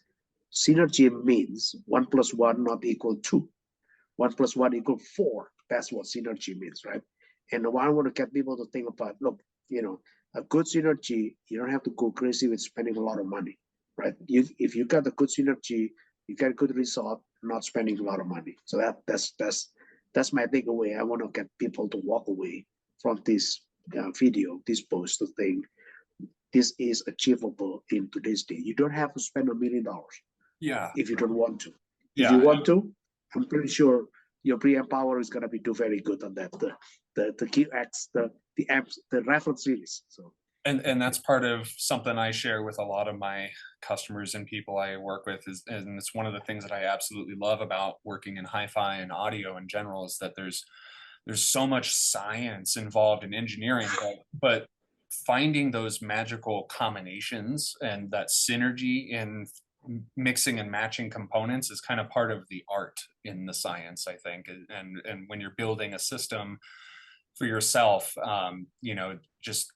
Synergy means 1 + 1 not equal 2. 1 + 1 equal 4. That's what synergy means, right? And I want to get people to think about, look, a good synergy, you don't have to go crazy with spending a lot of money, right? If you got a good synergy, you get a good result, not spending a lot of money. So that's my takeaway. I want to get people to walk away from this video, this post, to think this is achievable in today's day. You don't have to spend $1 million yeah. if you don't want to. If Yeah. you want to, I'm pretty sure your preamp power is gonna be do very good on that. The QX, the amps, the reference series. So And that's part of something I share with a lot of my customers and people I work with and it's one of the things that I absolutely love about working in hi-fi and audio in general is that there's so much science involved in engineering, but finding those magical combinations and that synergy in mixing and matching components is kind of part of the art in the science, I think. And when you're building a system for yourself, just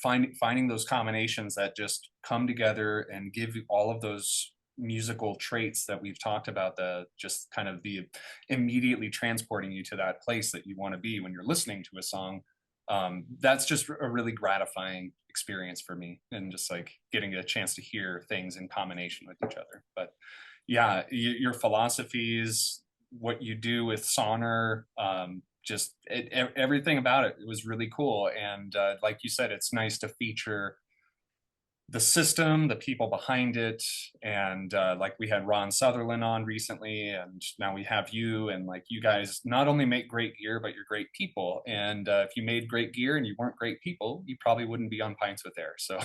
finding those combinations that just come together and give you all of those musical traits that we've talked about, the just kind of the immediately transporting you to that place that you want to be when you're listening to a song. That's just a really gratifying experience for me, and just like getting a chance to hear things in combination with each other. But yeah, your philosophies, what you do with Sonar, just everything about it was really cool. And like you said, it's nice to feature the system, the people behind it, and like we had Ron Sutherland on recently, and now we have you, and like you guys not only make great gear, but you're great people. And if you made great gear and you weren't great people, you probably wouldn't be on Pints with Ayre. So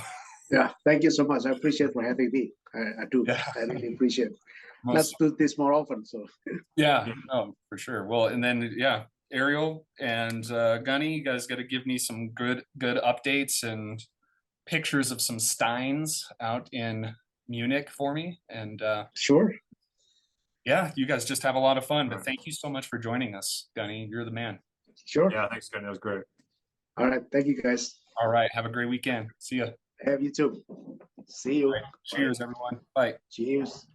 yeah, thank you so much. I appreciate for having me. I do. yeah, I really appreciate it. Let's do this more often. So yeah, no, for sure. Well, and then yeah, Ariel and Gunny, you guys got to give me some good updates and pictures of some steins out in Munich for me. And sure. yeah, you guys just have a lot of fun. But thank you so much for joining us, Gunny. You're the man. Sure. Yeah, thanks, Gunny. That was great. All right. Thank you, guys. All right. Have a great weekend. See ya. Have you too. See you. Cheers, everyone. Bye. Cheers.